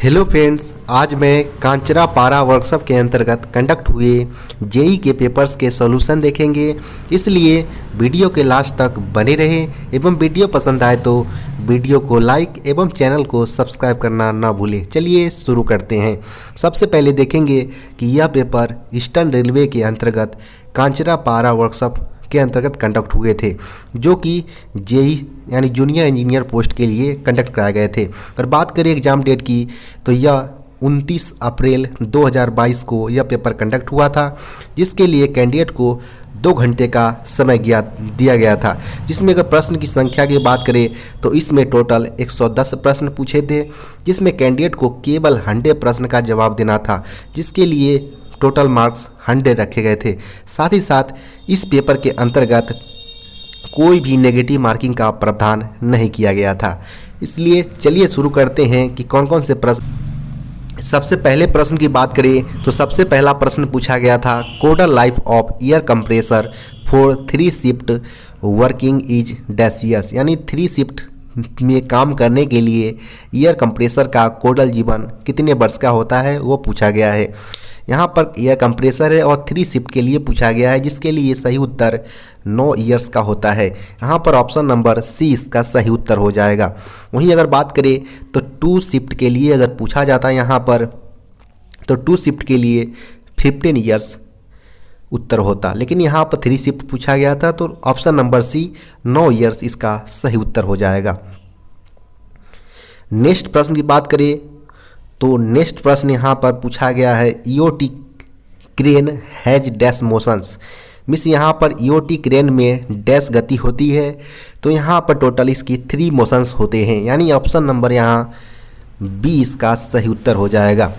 Hello friends, आज मैं कांचरा पारा वर्कशॉप के अंतर्गत कंडक्ट हुए जेई के पेपर्स के सॉल्यूशन देखेंगे। इसलिए वीडियो के लास्ट तक बने रहें एवं वीडियो पसंद आए तो वीडियो को लाइक एवं चैनल को सब्सक्राइब करना ना भूलें। चलिए शुरू करते हैं। सबसे पहले देखेंगे कि यह पेपर ईस्टर्न रेलवे के अंतर्गत कांचरा पारा वर्कशॉप के अंतर्गत कंडक्ट हुए थे, जो कि जेई यानी जूनियर इंजीनियर पोस्ट के लिए कंडक्ट कराए गए थे। अगर बात करें एग्ज़ाम डेट की तो यह 29 अप्रैल 2022 को यह पेपर कंडक्ट हुआ था, जिसके लिए कैंडिडेट को 2 घंटे का समय दिया गया था। जिसमें अगर प्रश्न की संख्या की बात करें तो इसमें टोटल 110 प्रश्न पूछे थे, जिसमें कैंडिडेट को केवल 100 प्रश्न का जवाब देना था, जिसके लिए टोटल मार्क्स 100 रखे गए थे। साथ ही साथ इस पेपर के अंतर्गत कोई भी नेगेटिव मार्किंग का प्रावधान नहीं किया गया था। इसलिए चलिए शुरू करते हैं कि कौन कौन से प्रश्न। सबसे पहले प्रश्न की बात करें तो सबसे पहला प्रश्न पूछा गया था, कोडल life of air compressor for 3 shift working is dash years, यानी 3 शिफ्ट में काम करने के लिए एयर कंप्रेसर का कोडल जीवन कितने वर्ष का होता है वो पूछा गया है। यहाँ पर एयर कंप्रेसर है और 3 शिफ्ट के लिए पूछा गया है, जिसके लिए सही उत्तर 9 ईयर्स का होता है। यहाँ पर ऑप्शन नंबर सी इसका सही उत्तर हो जाएगा। वहीं अगर बात करें तो 2 शिफ्ट के लिए अगर पूछा जाता है यहाँ पर, तो 2 शिफ्ट के लिए 15 ईयर्स उत्तर होता, लेकिन यहाँ पर 3 शिफ्ट पूछा गया था तो ऑप्शन नंबर सी 9 ईयर्स इसका सही उत्तर हो जाएगा। नेक्स्ट प्रश्न की बात करें तो नेक्स्ट प्रश्न यहाँ पर पूछा गया है, EOT crane has dash motions, miss यहाँ पर ईओटी क्रेन में डैश गति होती है, तो यहाँ पर टोटल इसकी 3 मोशंस होते हैं, यानी ऑप्शन नंबर यहाँ बी इसका सही उत्तर हो जाएगा।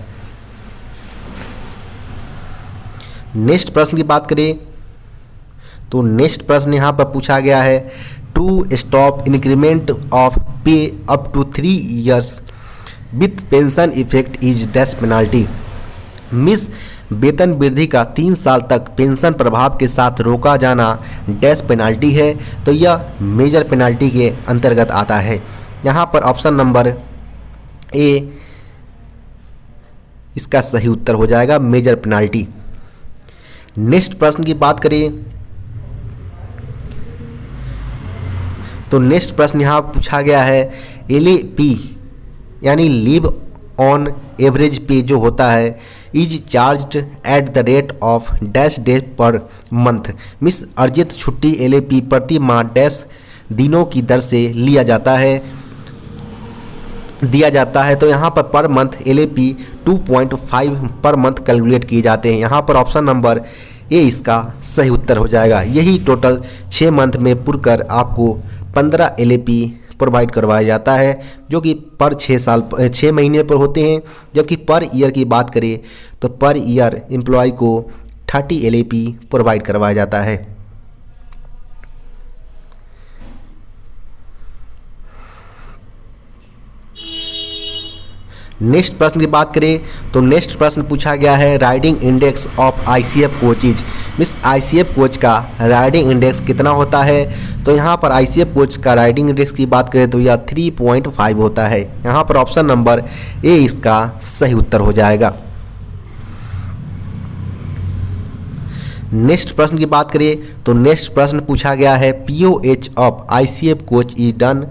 नेक्स्ट प्रश्न की बात करें तो नेक्स्ट प्रश्न यहाँ पर पूछा गया है, to stop increment of pay up to 3 years with pension effect is dash penalty, means वेतन वृद्धि का 3 साल तक पेंशन प्रभाव के साथ रोका जाना डैश पेनाल्टी है, तो यह मेजर पेनाल्टी के अंतर्गत आता है। यहाँ पर ऑप्शन नंबर ए इसका सही उत्तर हो जाएगा, मेजर पेनाल्टी। नेक्स्ट प्रश्न की बात करें तो नेक्स्ट प्रश्न यहाँ पूछा गया है, LAP यानी लीव ऑन एवरेज पे जो होता है is charged eight the rate of dash day per month, miss अर्जित छुट्टी LAP प्रति माह डैश दिनों की दर से दिया जाता है, तो यहाँ per month LAP 2.5 per month calculate किए जाते हैं। यहाँ पर ऑप्शन नंबर ए इसका सही उत्तर हो जाएगा। यही टोटल 6 मंथ में पुरकर आपको 15 LAP प्रोवाइड करवाया जाता है, जो कि पर 6 महीने पर होते हैं। जबकि पर ईयर की बात करें तो पर ईयर एम्प्लॉय को 30 LAP प्रोवाइड करवाया जाता है। नेक्स्ट प्रश्न की बात करें तो नेक्स्ट प्रश्न पूछा गया है, riding index of ICF coaches, miss ICF coach का राइडिंग इंडेक्स कितना होता है, तो यहाँ पर ICF कोच का राइडिंग इंडेक्स की बात करें तो यह 3.5 होता है। यहाँ पर ऑप्शन नंबर ए इसका सही उत्तर हो जाएगा। नेक्स्ट प्रश्न की बात करें तो नेक्स्ट प्रश्न पूछा गया है, POH of ICF coach is done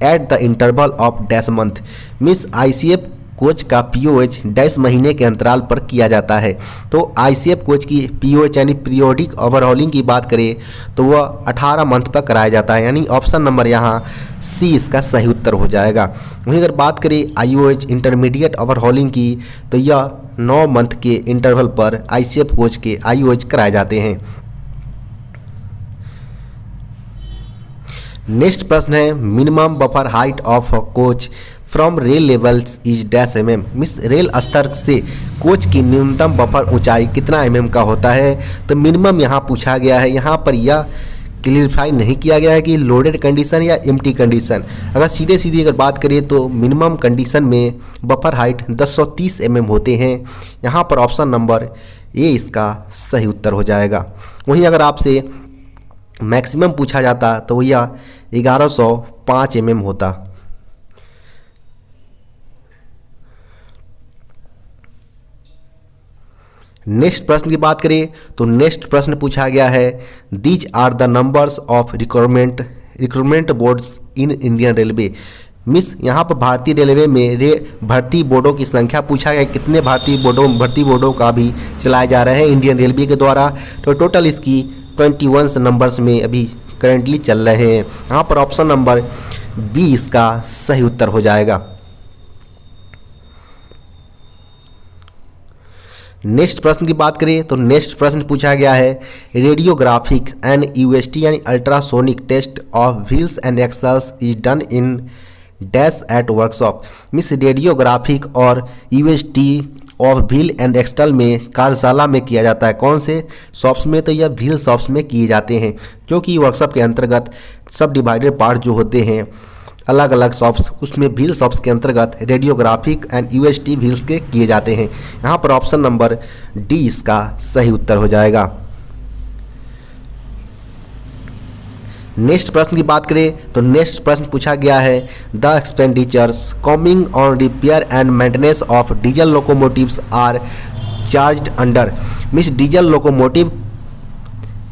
at the interval of dash month, miss ICF coach का POH डैश महीने के अंतराल पर किया जाता है, तो ICF कोच की POH यानी पीरियोडिक ओवरहॉलिंग की बात करें तो वह 18 मंथ पर कराया जाता है, यानी ऑप्शन नंबर यहाँ सी इसका सही उत्तर हो जाएगा। वहीं अगर बात करें IOH इंटरमीडिएट ओवरहॉलिंग की तो यह 9 मंथ के इंटरवल पर ICF कोच के IOH कराए जाते हैं। नेक्स्ट प्रश्न है, minimum buffer height of coach from rail levels is dash mm, miss rail स्तर से कोच की न्यूनतम बफर ऊंचाई कितना mm का होता है, तो मिनिमम यहाँ पूछा गया है। यहाँ पर यह क्लियरिफाई नहीं किया गया है कि लोडेड कंडीशन या एम्प्टी कंडीशन। अगर सीधे अगर बात करें तो मिनिमम कंडीशन में बफर हाइट 1030 mm होते हैं। यहाँ पर ऑप्शन नंबर ए इसका सही उत्तर हो जाएगा। वहीं अगर आपसे मैक्सिमम पूछा जाता तो यह 1105 mm होता। नेक्स्ट प्रश्न की बात करें तो नेक्स्ट प्रश्न पूछा गया है, these are the numbers of recruitment boards in Indian railway. Means यहाँ पर भारतीय रेलवे में भर्ती बोर्डों की संख्या पूछा गया, कितने भर्ती बोर्डों का भी चलाए जा रहे हैं इंडियन रेलवे के द्वारा। तो टोटल इसकी 21 नंबर्स में अभी करेंटली चल रहे हैं। यहाँ पर ऑप्शन नंबर बी इसका सही उत्तर हो जाएगा। नेक्स्ट प्रश्न की बात करें तो नेक्स्ट प्रश्न पूछा गया है, रेडियोग्राफिक एंड यूएसटी यानी ultrasonic test of wheels and axles is done in dash at workshop. Means radiographic और UST of wheel and axle में कार्यशाला में किया जाता है, कौन से शॉप्स में? तो यह व्हील शॉप्स में किए जाते हैं, जो कि वर्कशॉप के अंतर्गत सब डिवाइडेड पार्ट जो होते हैं अलग अलग शॉप्स, उसमें व्हील शॉप्स के अंतर्गत रेडियोग्राफिक एंड यूएसटी व्हील्स के किए जाते हैं। यहाँ पर ऑप्शन नंबर डी इसका सही उत्तर हो जाएगा। नेक्स्ट प्रश्न की बात करें तो नेक्स्ट प्रश्न पूछा गया है, the expenditures coming on repair and maintenance of diesel locomotives are charged under. Means diesel locomotive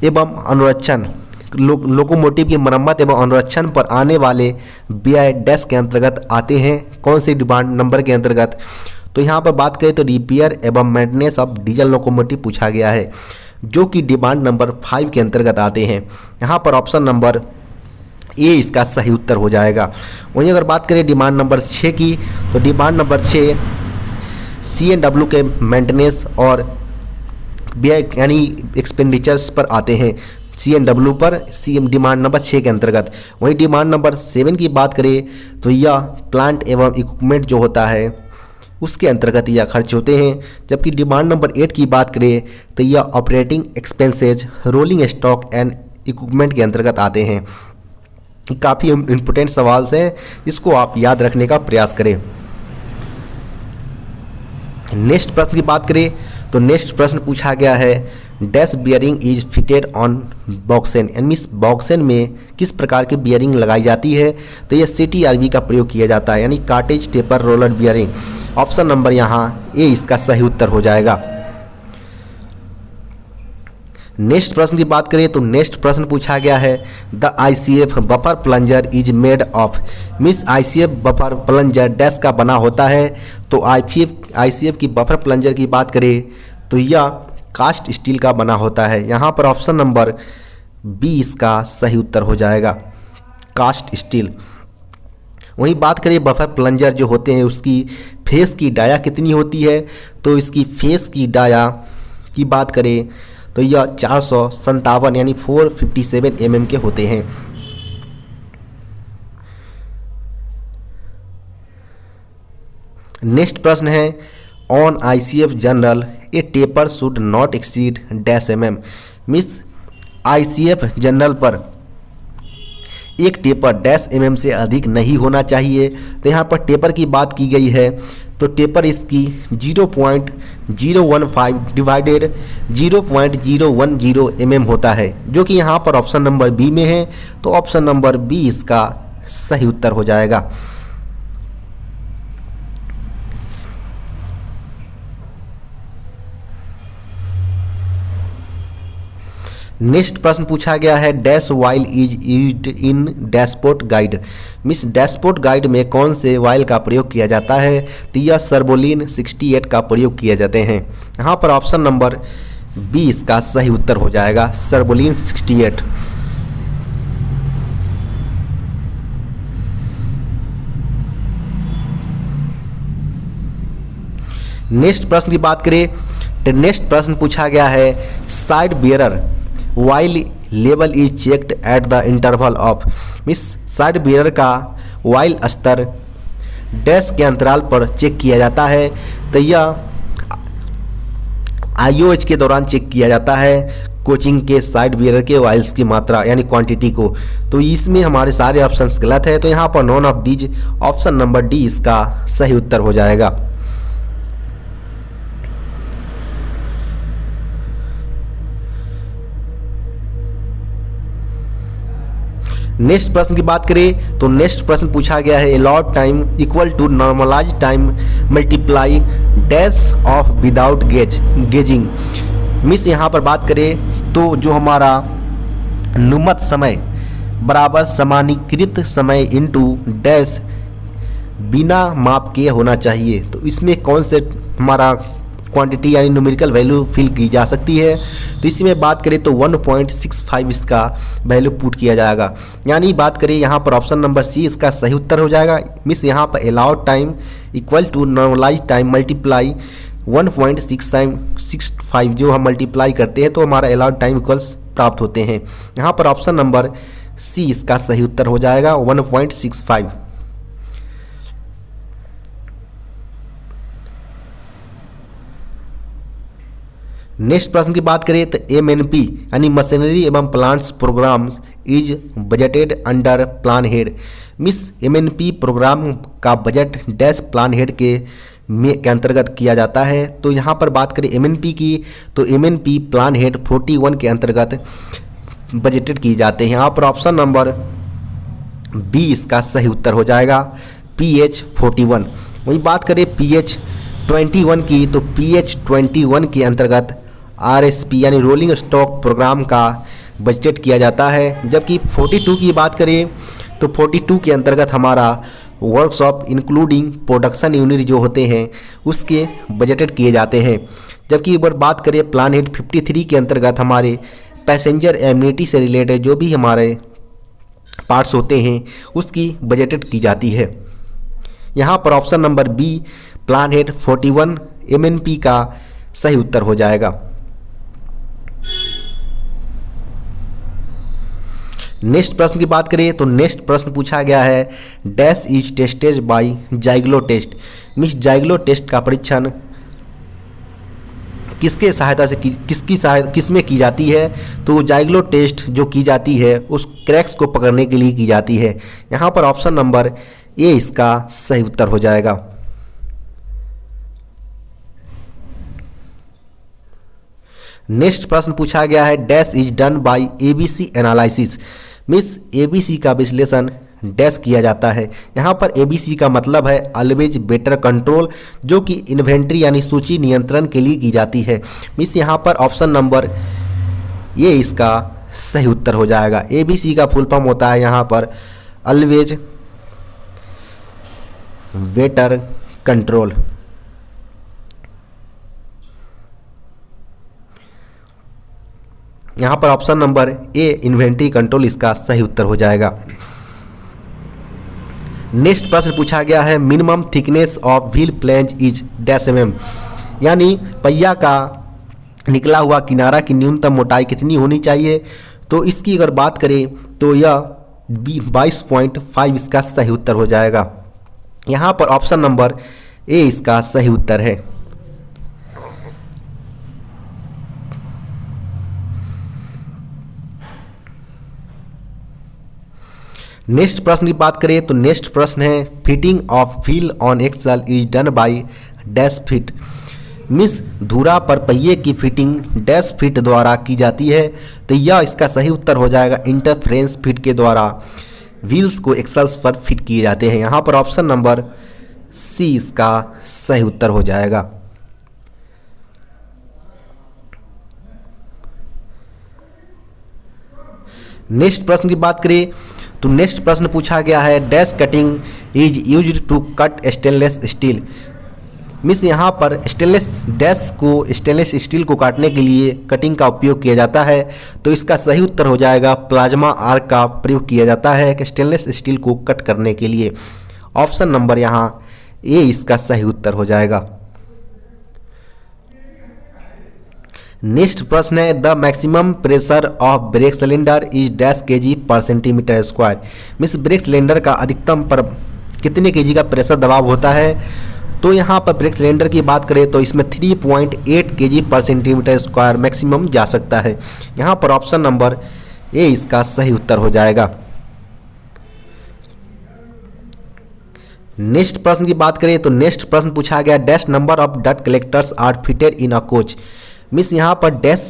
एवं अनुरक्षण लोकोमोटिव की मरम्मत एवं अनुरक्षण पर आने वाले व्यय डैश के अंतर्गत आते हैं, कौन सी डिमांड नंबर के अंतर्गत? तो यहाँ पर बात करें तो रिपेयर एवं मेंटेनेंस ऑफ डीजल लोकोमोटिव पूछा गया है, जो कि डिमांड नंबर 5 के अंतर्गत आते हैं। यहाँ पर ऑप्शन नंबर ए इसका सही उत्तर हो जाएगा। वहीं अगर बात करें डिमांड नंबर 6 की तो डिमांड नंबर 6 CNW के मेंटेनेंस और व्यय यानी एक्सपेंडिचर्स पर आते हैं, CNW पर डिमांड नंबर 6 के अंतर्गत। वहीं डिमांड नंबर 7 की बात करें तो यह प्लांट एवं इक्विपमेंट जो होता है उसके अंतर्गत यह खर्च होते हैं। जबकि डिमांड नंबर 8 की बात करें तो यह operating expenses rolling stock and equipment के अंतर्गत आते हैं। काफ़ी इम्पोर्टेंट सवाल है, इसको आप याद रखने का प्रयास करें। नेक्स्ट प्रश्न की बात करें तो नेक्स्ट प्रश्न पूछा गया है, dash bearing is fitted on बॉक्सेन। यानी इस बॉक्सेन में किस प्रकार की बियरिंग लगाई जाती है? तो यह CTRB का प्रयोग किया जाता है, यानी cartridge taper roller bearing. Option number यहाँ ए इसका सही उत्तर हो जाएगा। नेक्स्ट प्रश्न की बात करें तो नेक्स्ट प्रश्न पूछा गया है, the ICF buffer plunger is made of. Miss ICF buffer plunger dash का बना होता है। तो ICF की बफर प्लंजर की बात करें तो यह कास्ट स्टील का बना होता है। यहाँ पर ऑप्शन नंबर बी इसका सही उत्तर हो जाएगा, कास्ट स्टील। वहीं बात करें बफर प्लंजर जो होते हैं उसकी फेस की डाया कितनी होती है? तो इसकी फेस की डाया की बात करें तो यह 457 यानी 457 mm के होते हैं। नेक्स्ट प्रश्न है, on ICF general A taper should not exceed dash mm। Miss ICF general पर एक टेपर डैश mm से अधिक नहीं होना चाहिए। तो यहाँ पर टेपर की बात की गई है तो टेपर इसकी 0.015 डिवाइडेड 0.010 mm होता है, जो कि यहाँ पर ऑप्शन नंबर बी में है। तो ऑप्शन नंबर बी इसका सही उत्तर हो जाएगा। नेक्स्ट प्रश्न पूछा गया है, dash oil is used in dashpot guide. Means dashpot guide में कौन से वाइल का प्रयोग किया जाता है? तो यह सर्बोलिन 68 का प्रयोग किए जाते हैं। यहाँ पर ऑप्शन नंबर बी इसका सही उत्तर हो जाएगा, सर्बोलिन 68। नेक्स्ट प्रश्न की बात करें तो नेक्स्ट प्रश्न पूछा गया है, side bearer while level is checked at the interval of. Miss side bearer का वाइल स्तर डैश के अंतराल पर चेक किया जाता है। तो यह IOH के दौरान चेक किया जाता है कोचिंग के साइड बियरर के वाइल्स की मात्रा यानी क्वांटिटी को। तो इसमें हमारे सारे ऑप्शंस गलत है, तो यहाँ पर none of these option number D इसका सही उत्तर हो जाएगा। नेक्स्ट प्रश्न की बात करें तो नेक्स्ट प्रश्न पूछा गया है allot time equal to normalize time multiply dash of without gauging. Means यहाँ पर बात करें तो जो हमारा नुमत समय बराबर सामान्यीकृत समय इंटू डैश बिना माप के होना चाहिए। तो इसमें कौन से हमारा क्वांटिटी यानी न्यूमेरिकल वैल्यू फिल की जा सकती है, तो इसी में बात करें तो 1.65 इसका वैल्यू पुट किया जाएगा। यानी बात करें यहाँ पर ऑप्शन नंबर सी इसका सही उत्तर हो जाएगा। मिस यहाँ पर allowed time equal to normalize time multiply 1.65 जो हम मल्टीप्लाई करते हैं तो हमारा अलाउड टाइम इक्वल्स प्राप्त होते हैं। यहाँ पर ऑप्शन नंबर सी इसका सही उत्तर हो जाएगा 1.65। नेक्स्ट प्रश्न की बात करें तो MNP यानी मशीनरी एवं plants programs is budgeted under plan head. Means MNP program का बजट डैश प्लान हेड के अंतर्गत किया जाता है। तो यहाँ पर बात करें MNP की तो MNP प्लान हेड 41 के अंतर्गत बजटेड किए जाते हैं। यहाँ पर ऑप्शन नंबर बी इसका सही उत्तर हो जाएगा PH 41। वहीं बात करें PH 21 की तो PH 21 के अंतर्गत RSP यानी रोलिंग स्टॉक प्रोग्राम का बजट किया जाता है। जबकि 42 की बात करें तो 42 के अंतर्गत हमारा वर्कशॉप इंक्लूडिंग प्रोडक्शन यूनिट जो होते हैं उसके बजटेड किए जाते हैं। जबकि एक बार बात करें प्लान हेड 53 के अंतर्गत हमारे पैसेंजर एमिनिटी से रिलेटेड जो भी हमारे पार्ट्स होते हैं उसकी बजटेड की जाती है। यहाँ पर option number B plan head 41 MNP का सही उत्तर हो जाएगा। नेक्स्ट प्रश्न की बात करें तो नेक्स्ट प्रश्न पूछा गया है dash is tested by Zyglo test. Means Zyglo test का परीक्षण किसके सहायता से किसमें की जाती है, तो जाइग्लो टेस्ट जो की जाती है उस क्रैक्स को पकड़ने के लिए की जाती है। यहाँ पर ऑप्शन नंबर ए इसका सही उत्तर हो जाएगा। नेक्स्ट प्रश्न पूछा गया है dash is done bye ABC analysis. Miss ABC का विश्लेषण डैश किया जाता है। यहाँ पर ABC का मतलब है ऑलवेज बेटर कंट्रोल जो कि इन्वेंट्री यानी सूची नियंत्रण के लिए की जाती है। मिस यहाँ पर ऑप्शन नंबर ये इसका सही उत्तर हो जाएगा। ABC का फुल फॉर्म होता है यहाँ पर ऑलवेज बेटर कंट्रोल। यहाँ पर option number A inventory control इसका सही उत्तर हो जाएगा। नेक्स्ट प्रश्न पूछा गया है minimum thickness of wheel flange is dash mm। यानी पहिया का निकला हुआ किनारा की न्यूनतम मोटाई कितनी होनी चाहिए, तो इसकी अगर बात करें तो यह 22.5 इसका सही उत्तर हो जाएगा। यहाँ पर ऑप्शन नंबर ए इसका सही उत्तर है। नेक्स्ट प्रश्न की बात करें तो नेक्स्ट प्रश्न है fitting of wheel on axle is done by dash fit. Means धुरा पर पहिए की फिटिंग डैश फिट द्वारा की जाती है, तो यह इसका सही उत्तर हो जाएगा इंटरफ्रेंस फिट के द्वारा व्हील्स को एक्सल्स पर फिट किए जाते हैं। यहाँ पर ऑप्शन नंबर सी इसका सही उत्तर हो जाएगा। नेक्स्ट प्रश्न की बात करें तो नेक्स्ट प्रश्न पूछा गया है dash cutting is used to cut stainless steel. Means यहाँ पर स्टेनलेस स्टील को काटने के लिए कटिंग का उपयोग किया जाता है, तो इसका सही उत्तर हो जाएगा प्लाज्मा आर्क का प्रयोग किया जाता है कि स्टेनलेस स्टील को कट करने के लिए। ऑप्शन नंबर यहाँ ए इसका सही उत्तर हो जाएगा। नेक्स्ट प्रश्न है the maximum pressure of brake cylinder is dash kg पर centimetre square. Miss break cylinder का अधिकतम पर कितने kg का प्रेशर दबाव होता है, तो यहाँ पर ब्रेक सिलेंडर की बात करें तो इसमें 3.8 kg पर सेंटीमीटर स्क्वायर मैक्सिमम जा सकता है। यहाँ पर ऑप्शन नंबर ए इसका सही उत्तर हो जाएगा। नेक्स्ट प्रश्न की बात करें तो नेक्स्ट प्रश्न पूछा गया डैश नंबर ऑफ डट collectors are fitted in a coach. Means यहाँ पर डैश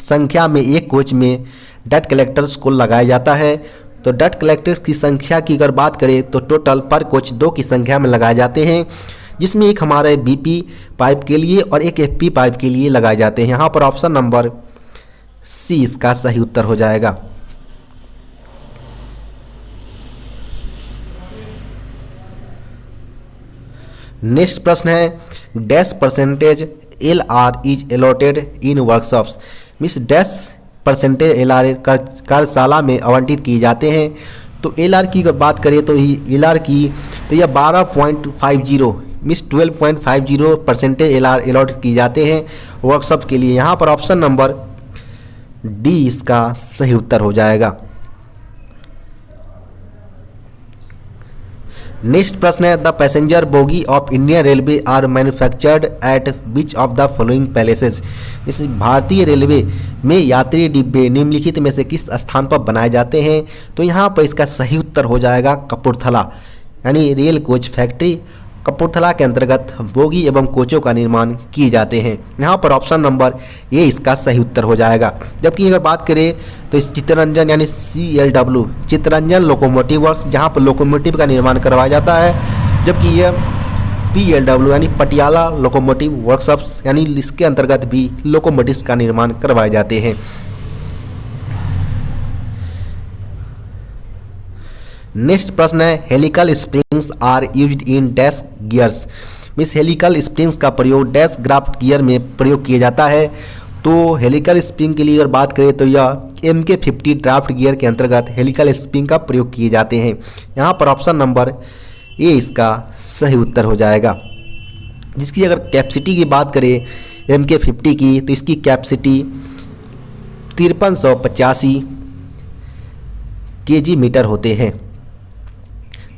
संख्या में एक कोच में डट कलेक्टर्स को लगाया जाता है, तो डट कलेक्टर की संख्या की अगर बात करें तो टोटल पर कोच 2 की संख्या में लगाए जाते हैं, जिसमें एक हमारे बीपी पाइप के लिए और एक एफपी पाइप के लिए लगाए जाते हैं। यहाँ पर ऑप्शन नंबर सी इसका सही उत्तर हो जाएगा। नेक्स्ट प्रश्न है dash percentage L R is allotted in workshops, means dash percentage L R कार्यशाला में आवंटित किए जाते हैं। तो एल आर की अगर बात करें तो एल आर की तो यह 12.50 मीन्स 12.50% एल आर अलॉट किए जाते हैं वर्कशॉप के लिए। यहाँ पर ऑप्शन नंबर डी इसका सही उत्तर हो जाएगा। नेक्स्ट प्रश्न है the passenger bogie of Indian railway are manufactured at which of the following places, इस भारतीय रेलवे में यात्री डिब्बे निम्नलिखित में से किस स्थान पर बनाए जाते हैं। तो यहाँ पर इसका सही उत्तर हो जाएगा कपूरथला, यानी रेल कोच फैक्ट्री कपूरथला के अंतर्गत बोगी एवं कोचों का निर्माण किए जाते हैं। यहाँ पर ऑप्शन नंबर ए इसका सही उत्तर हो जाएगा। जबकि अगर बात करें तो इस चित्तरंजन यानी CLW चित्तरंजन लोकोमोटिव वर्क्स, जहाँ पर लोकोमोटिव का निर्माण करवाया जाता है, जबकि यह PLW यानी पटियाला लोकोमोटिव वर्कशॉप्स यानी इसके अंतर्गत भी लोकोमोटिव का निर्माण करवाए जाते हैं। नेक्स्ट प्रश्न है helical springs are used in dash gears, means helical springs का प्रयोग डैश ग्राफ्ट गियर में प्रयोग किया जाता है। तो हेलिकल स्प्रिंग के लिए अगर बात करें तो यह MK50 ड्राफ्ट गियर के अंतर्गत हेलिकल स्प्रिंग का प्रयोग किए जाते हैं। यहाँ पर ऑप्शन नंबर ए इसका सही उत्तर हो जाएगा। जिसकी अगर कैपेसिटी की बात करें MK50 की तो इसकी कैपेसिटी 5385 kg मीटर होते हैं।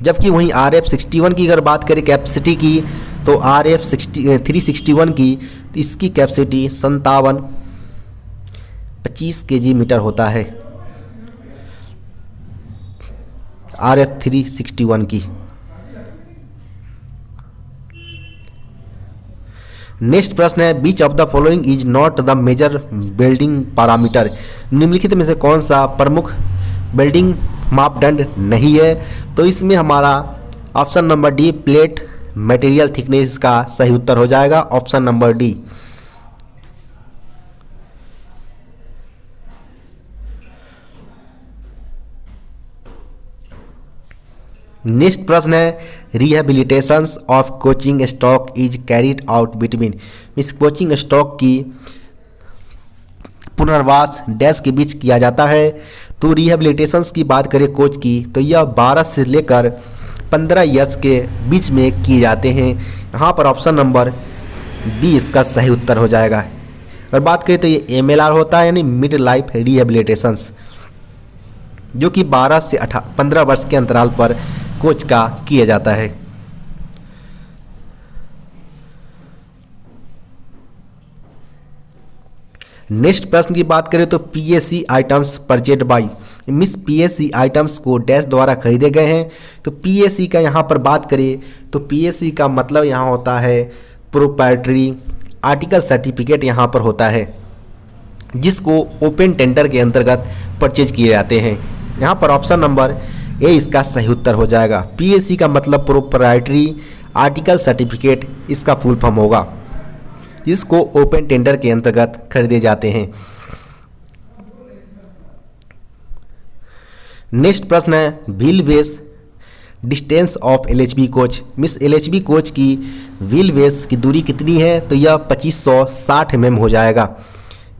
जबकि वहीं RF61 की अगर बात करें कैपेसिटी की तो RF361 की तो इसकी कैपेसिटी 5725 kg मीटर होता है RF361 की। नेक्स्ट प्रश्न है which of the following is not the major building parameter, निम्नलिखित में से कौन सा प्रमुख बिल्डिंग मापदंड नहीं है। तो इसमें हमारा option number D plate material thickness का सही उत्तर हो जाएगा, ऑप्शन नंबर डी। नेक्स्ट प्रश्न है rehabilitations of coaching stock is carried out between, इस कोचिंग स्टॉक की पुनर्वास डैश के बीच किया जाता है। तो रिहेबिलिटेशंस की बात करें कोच की तो यह 12 से लेकर 15 ईयर्स के बीच में किए जाते हैं। यहाँ पर ऑप्शन नंबर बी इसका सही उत्तर हो जाएगा। अगर बात करें तो ये MLR होता है यानी मिड लाइफ रिहेबिलिटेशंस, जो कि 12 से 15 वर्ष के अंतराल पर कोच का किया जाता है। नेक्स्ट प्रश्न की बात करें तो PSC items purchase by, miss PSC items को डैश द्वारा खरीदे गए हैं। तो PSC का यहाँ पर बात करें तो PSC का मतलब यहाँ होता है प्रोप्राइटरी आर्टिकल सर्टिफिकेट यहाँ पर होता है, जिसको ओपन टेंडर के अंतर्गत परचेज किए जाते हैं। यहाँ पर ऑप्शन नंबर ए इसका सही उत्तर हो जाएगा। PSC का मतलब प्रोप्राइटरी आर्टिकल सर्टिफिकेट इसका फुल फॉर्म होगा, जिसको ओपन टेंडर के अंतर्गत खरीदे जाते हैं। नेक्स्ट प्रश्न है wheel base distance of LHB coach, miss LHB coach की व्हील बेस की दूरी कितनी है। तो यह 2560 mm हो जाएगा।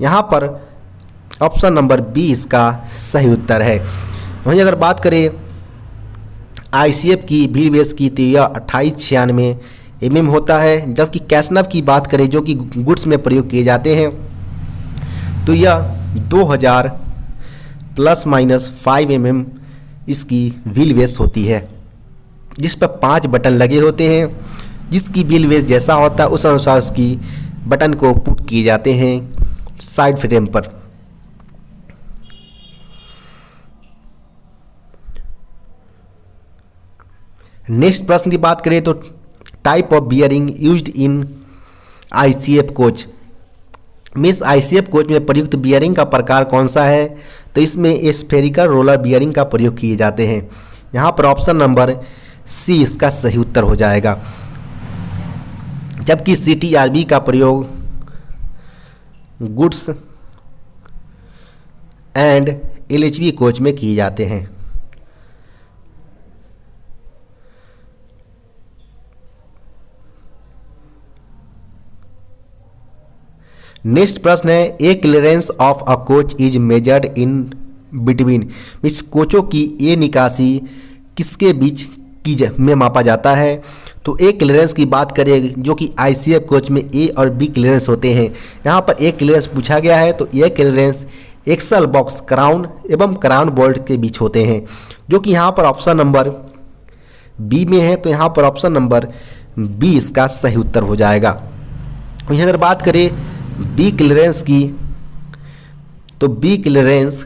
यहाँ पर ऑप्शन नंबर बी इसका सही उत्तर है। वहीं अगर बात करें ICF की व्हील बेस की तो यह 2896 mm होता है। जबकि कैसनव की बात करें जो कि गुड्स में प्रयोग किए जाते हैं तो यह 2000 ± 5 mm इसकी व्हील बेस होती है, जिस पर 5 बटन लगे होते हैं। जिसकी व्हील बेस जैसा होता है उस अनुसार उसकी बटन को पुट किए जाते हैं साइड फ्रेम पर। नेक्स्ट प्रश्न की बात करें तो type of bearing used in ICF coach, miss ICF coach में प्रयुक्त बियरिंग का प्रकार कौन सा है? तो इसमें स्फेरिकल रोलर बियरिंग का प्रयोग किए जाते हैं। यहाँ पर ऑप्शन नंबर सी इसका सही उत्तर हो जाएगा। जबकि सीटीआरबी का प्रयोग गुड्स एंड एलएचबी कोच में किए जाते हैं। नेक्स्ट प्रश्न है, A clearance of a coach is measured in between. इस कोचों की ए निकासी किसके बीच में मापा जाता है? तो ए क्लियरेंस की बात करें जो कि आईसीएफ कोच में ए और बी क्लियरेंस होते हैं। यहाँ पर ए क्लियरेंस पूछा गया है तो ए क्लियरेंस एक्सल बॉक्स क्राउन एवं क्राउन बोल्ट के बीच होते हैं, जो कि यहाँ पर ऑप्शन नंबर बी में है। तो यहाँ पर ऑप्शन नंबर बी इसका सही उत्तर हो जाएगा। वहीं अगर बात करें बी क्लियरेंस की, तो B clearance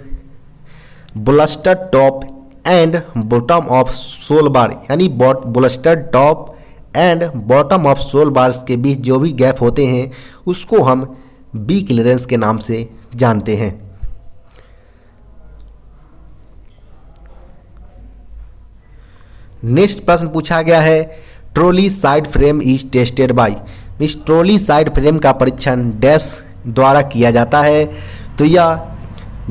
bolster top and bottom of sole bar, यानी bolster top and bottom of sole bars के बीच जो भी गैप होते हैं उसको हम बी क्लियरेंस के नाम से जानते हैं। नेक्स्ट प्रश्न पूछा गया है, trolley side frame is tested bye. इस ट्रॉली साइड फ्रेम का परीक्षण डैश द्वारा किया जाता है? तो यह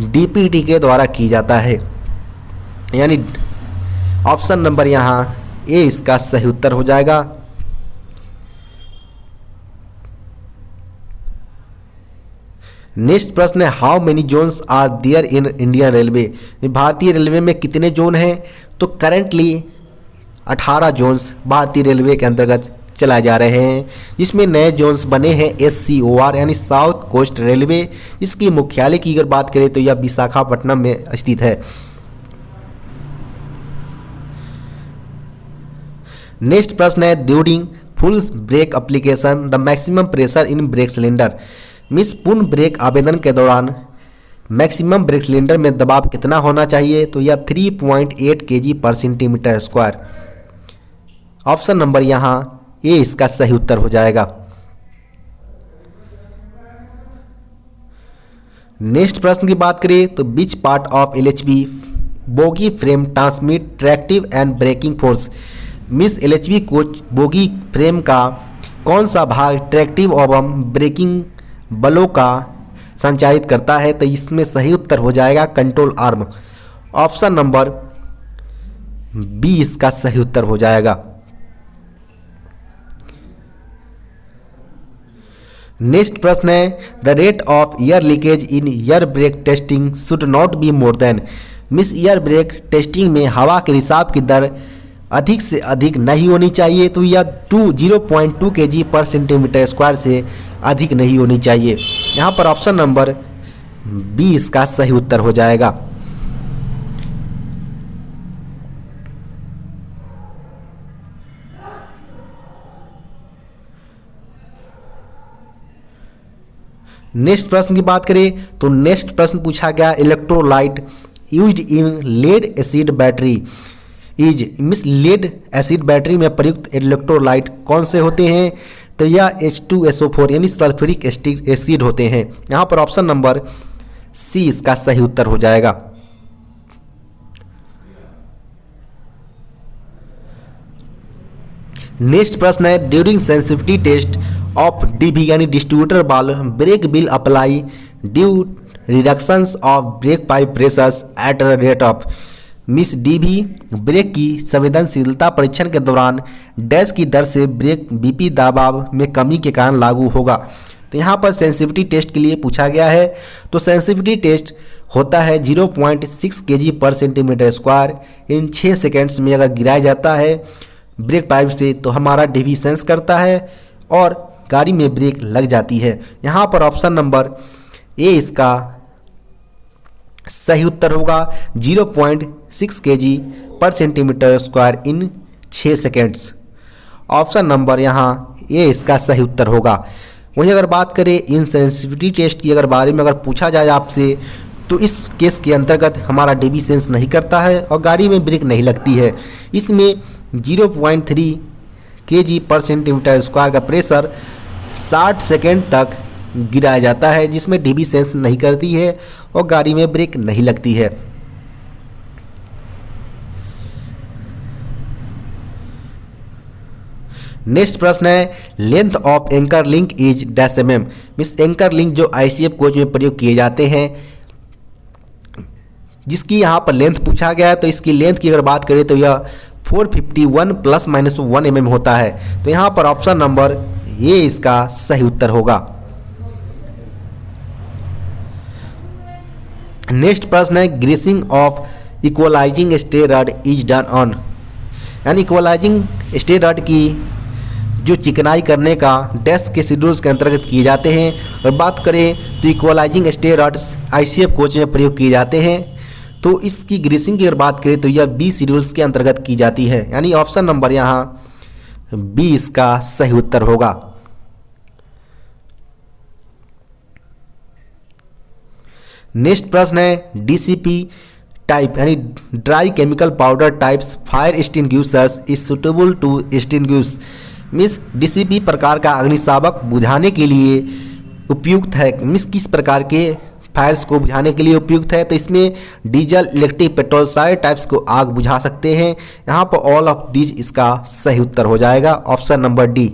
डीपीटी के द्वारा किया जाता है, यानी ऑप्शन नंबर यहाँ ए इसका सही उत्तर हो जाएगा। नेक्स्ट प्रश्न है, how many zones are there in Indian railway. भारतीय रेलवे में कितने जोन हैं? तो करेंटली 18 जोन्स भारतीय रेलवे के अंतर्गत चलाए जा रहे हैं, जिसमें नए जोन्स बने हैं SCOR यानी साउथ कोस्ट रेलवे, जिसकी मुख्यालय की अगर बात करें तो यह विशाखापट्टनम में स्थित है। नेक्स्ट प्रश्न है, during full break application the maximum pressure in brake cylinder. Miss पूर्ण ब्रेक आवेदन के दौरान मैक्सिमम ब्रेक सिलेंडर में दबाव कितना होना चाहिए? तो यह 3.8 kg पर सेंटीमीटर स्क्वायर। ऑप्शन नंबर यहाँ ए इसका सही उत्तर हो जाएगा। नेक्स्ट प्रश्न की बात करें तो which part of LHB bogie frame transmit tractive and braking force. Means LHB coach bogie frame का कौन सा भाग ट्रैक्टिव एवं ब्रेकिंग बलों का संचालित करता है? तो इसमें सही उत्तर हो जाएगा control arm. Option number B इसका सही उत्तर हो जाएगा। नेक्स्ट प्रश्न है, the rate of air leakage in air brake testing should not be more than. Means air brake testing में हवा के रिसाव की दर अधिक से अधिक नहीं होनी चाहिए, तो यह 0.2 kg पर सेंटीमीटर स्क्वायर से अधिक नहीं होनी चाहिए। यहाँ पर ऑप्शन नंबर बी इसका सही उत्तर हो जाएगा। नेक्स्ट प्रश्न की बात करें तो नेक्स्ट प्रश्न पूछा गया, electrolyte used in lead acid battery is. Means lead acid battery में प्रयुक्त इलेक्ट्रोलाइट कौन से होते हैं? तो यह H2SO4 यानी सल्फ्यूरिक एसिड होते हैं। यहाँ पर ऑप्शन नंबर सी इसका सही उत्तर हो जाएगा। नेक्स्ट प्रश्न है, during sensitivity test of DB यानी distributor valve brake will apply due reductions of brake pipe pressures at rate of. Means DB brake की संवेदनशीलता परीक्षण के दौरान डैश की दर से ब्रेक बीपी दबाव में कमी के कारण लागू होगा। तो यहाँ पर सेंसिटिविटी टेस्ट के लिए पूछा गया है, तो सेंसिटिविटी टेस्ट होता है 0.6 kg पर सेंटीमीटर स्क्वायर। इन 6 सेकेंड्स में अगर गिराया जाता है ब्रेक पाइप से तो हमारा डीबी सेंस करता है और गाड़ी में ब्रेक लग जाती है। यहाँ पर ऑप्शन नंबर ए इसका सही उत्तर होगा, 0.6 kg पर सेंटीमीटर स्क्वायर इन 6 सेकेंड्स। ऑप्शन नंबर यहाँ ए इसका सही उत्तर होगा। वहीं अगर बात करें इन सेंसिटिविटी टेस्ट की अगर बारे में अगर पूछा जाए आपसे, तो इस केस के अंतर्गत हमारा डीबी सेंस नहीं करता है और गाड़ी में ब्रेक नहीं लगती है। इसमें 0.3 kg पर सेंटीमीटर स्क्वायर का प्रेशर 60 सेकेंड तक गिराया जाता है, जिसमें डीबी सेंस नहीं करती है और गाड़ी में ब्रेक नहीं लगती है। नेक्स्ट प्रश्न है length of anchor link is dash mm। Means anchor link जो ICF कोच में प्रयोग किए जाते हैं, जिसकी यहाँ पर लेंथ पूछा गया है, तो इसकी लेंथ की अगर बात करें तो यह 451 ± 1 mm होता है। तो यहाँ पर ऑप्शन नंबर ए इसका सही उत्तर होगा। नेक्स्ट प्रश्न है greasing of equalizing stay rod is done on. यानी इक्वलाइजिंग स्टे रड की जो चिकनाई करने का डैश के शेड्यूल्स के अंतर्गत किए जाते हैं। और बात करें तो equalising stay rods ICF coach में प्रयोग किए जाते हैं, तो इसकी ग्रीसिंग की अगर बात करें तो यह B शेड्यूल्स के अंतर्गत की जाती है। यानी ऑप्शन नंबर यहाँ B इसका सही उत्तर होगा। नेक्स्ट प्रश्न है DCP टाइप यानी dry chemical powder types fire extinguishers is suitable to extinguish. Means DCP प्रकार का अग्निशामक बुझाने के लिए उपयुक्त है। मीन्स किस प्रकार के फायर्स को बुझाने के लिए उपयुक्त है, तो इसमें डीजल, इलेक्ट्रिक, पेट्रोल सारे टाइप्स को आग बुझा सकते हैं। यहाँ पर ऑल ऑफ दीज इसका सही उत्तर हो जाएगा, ऑप्शन नंबर डी।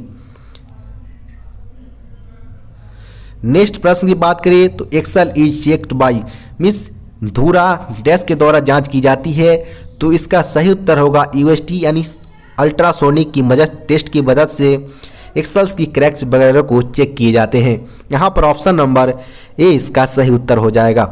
नेक्स्ट प्रश्न की बात करें तो axle is checked by. Means धूरा डैश के द्वारा जांच की जाती है, तो इसका सही उत्तर होगा UST यानी अल्ट्रासोनिक की मदद टेस्ट की मदद से एक्सेल्स की क्रैक्स वगैरह को चेक किए जाते हैं। यहाँ पर ऑप्शन नंबर ए इसका सही उत्तर हो जाएगा।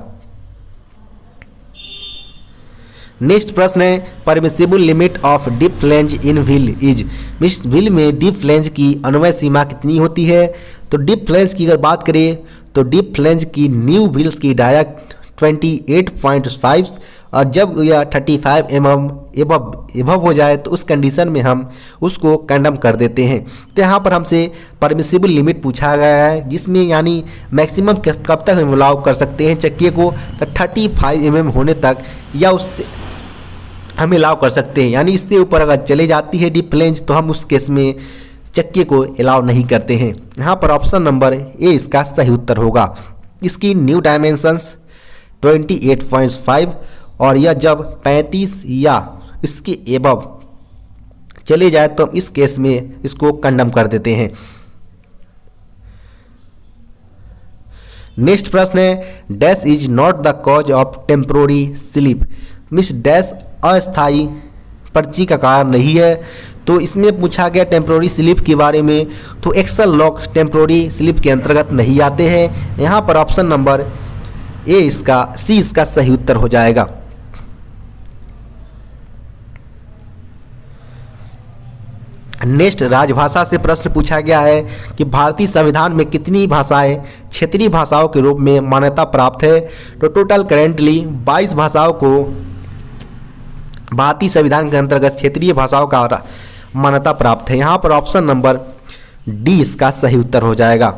नेक्स्ट प्रश्न है permissible limit of deep flange in wheel is. Means wheel में डीप फ्लेंज की अनुमय सीमा कितनी होती है, तो डीप फ्लेंज की अगर बात करें तो डीप फ्लेंज की न्यू व्हील्स की डायरेक्ट 28.5 और जब यह 35 mm एबव हो जाए तो उस कंडीशन में हम उसको कंडम कर देते हैं। तो यहाँ पर हमसे परमिसिबल लिमिट पूछा गया है, जिसमें यानी मैक्सिमम कब तक हम अलाउ कर सकते हैं चक्के को, तो 35 mm होने तक या उससे हम अलाउ कर सकते हैं। यानी इससे ऊपर अगर चले जाती है डीप फ्लेंज तो हम उस केस में चक्के को अलाउ नहीं करते हैं। यहाँ पर ऑप्शन नंबर ए इसका सही उत्तर होगा। इसकी न्यू डायमेंशंस 28.5 और यह जब 35 या इसके एबव चले जाए तो हम इस केस में इसको कंडम कर देते हैं। नेक्स्ट प्रश्न है dash is not the cause of temporary slip. Miss dash अस्थायी पर्ची का कारण नहीं है, तो इसमें पूछा गया टेम्पोररी स्लिप के बारे में, तो एक्सल लॉक टेम्पोररी स्लिप के अंतर्गत नहीं आते हैं। यहाँ पर ऑप्शन नंबर ए इसका सी इसका सही उत्तर हो जाएगा। नेक्स्ट राजभाषा से प्रश्न पूछा गया है कि भारतीय संविधान में कितनी भाषाएं क्षेत्रीय भाषाओं के रूप में मान्यता प्राप्त है, तो टोटल करेंटली 22 भाषाओं को भारतीय संविधान के अंतर्गत क्षेत्रीय भाषाओं का मान्यता प्राप्त है। यहाँ पर ऑप्शन नंबर डी इसका सही उत्तर हो जाएगा।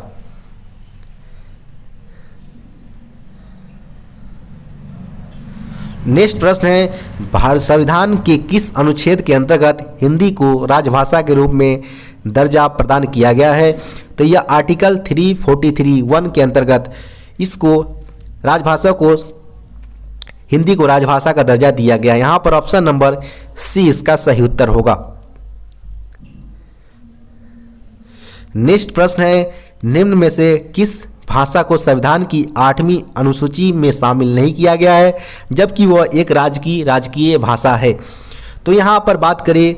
नेक्स्ट प्रश्न है भारत संविधान के किस अनुच्छेद के अंतर्गत हिंदी को राजभाषा के रूप में दर्जा प्रदान किया गया है, तो यह आर्टिकल 343(1) के अंतर्गत इसको राजभाषा को हिंदी को राजभाषा का दर्जा दिया गया। यहाँ पर ऑप्शन नंबर सी इसका सही उत्तर होगा। नेक्स्ट प्रश्न है निम्न में से किस भाषा को संविधान की 8वीं अनुसूची में शामिल नहीं किया गया है, जबकि वह एक राजकीय भाषा है। तो यहाँ पर बात करें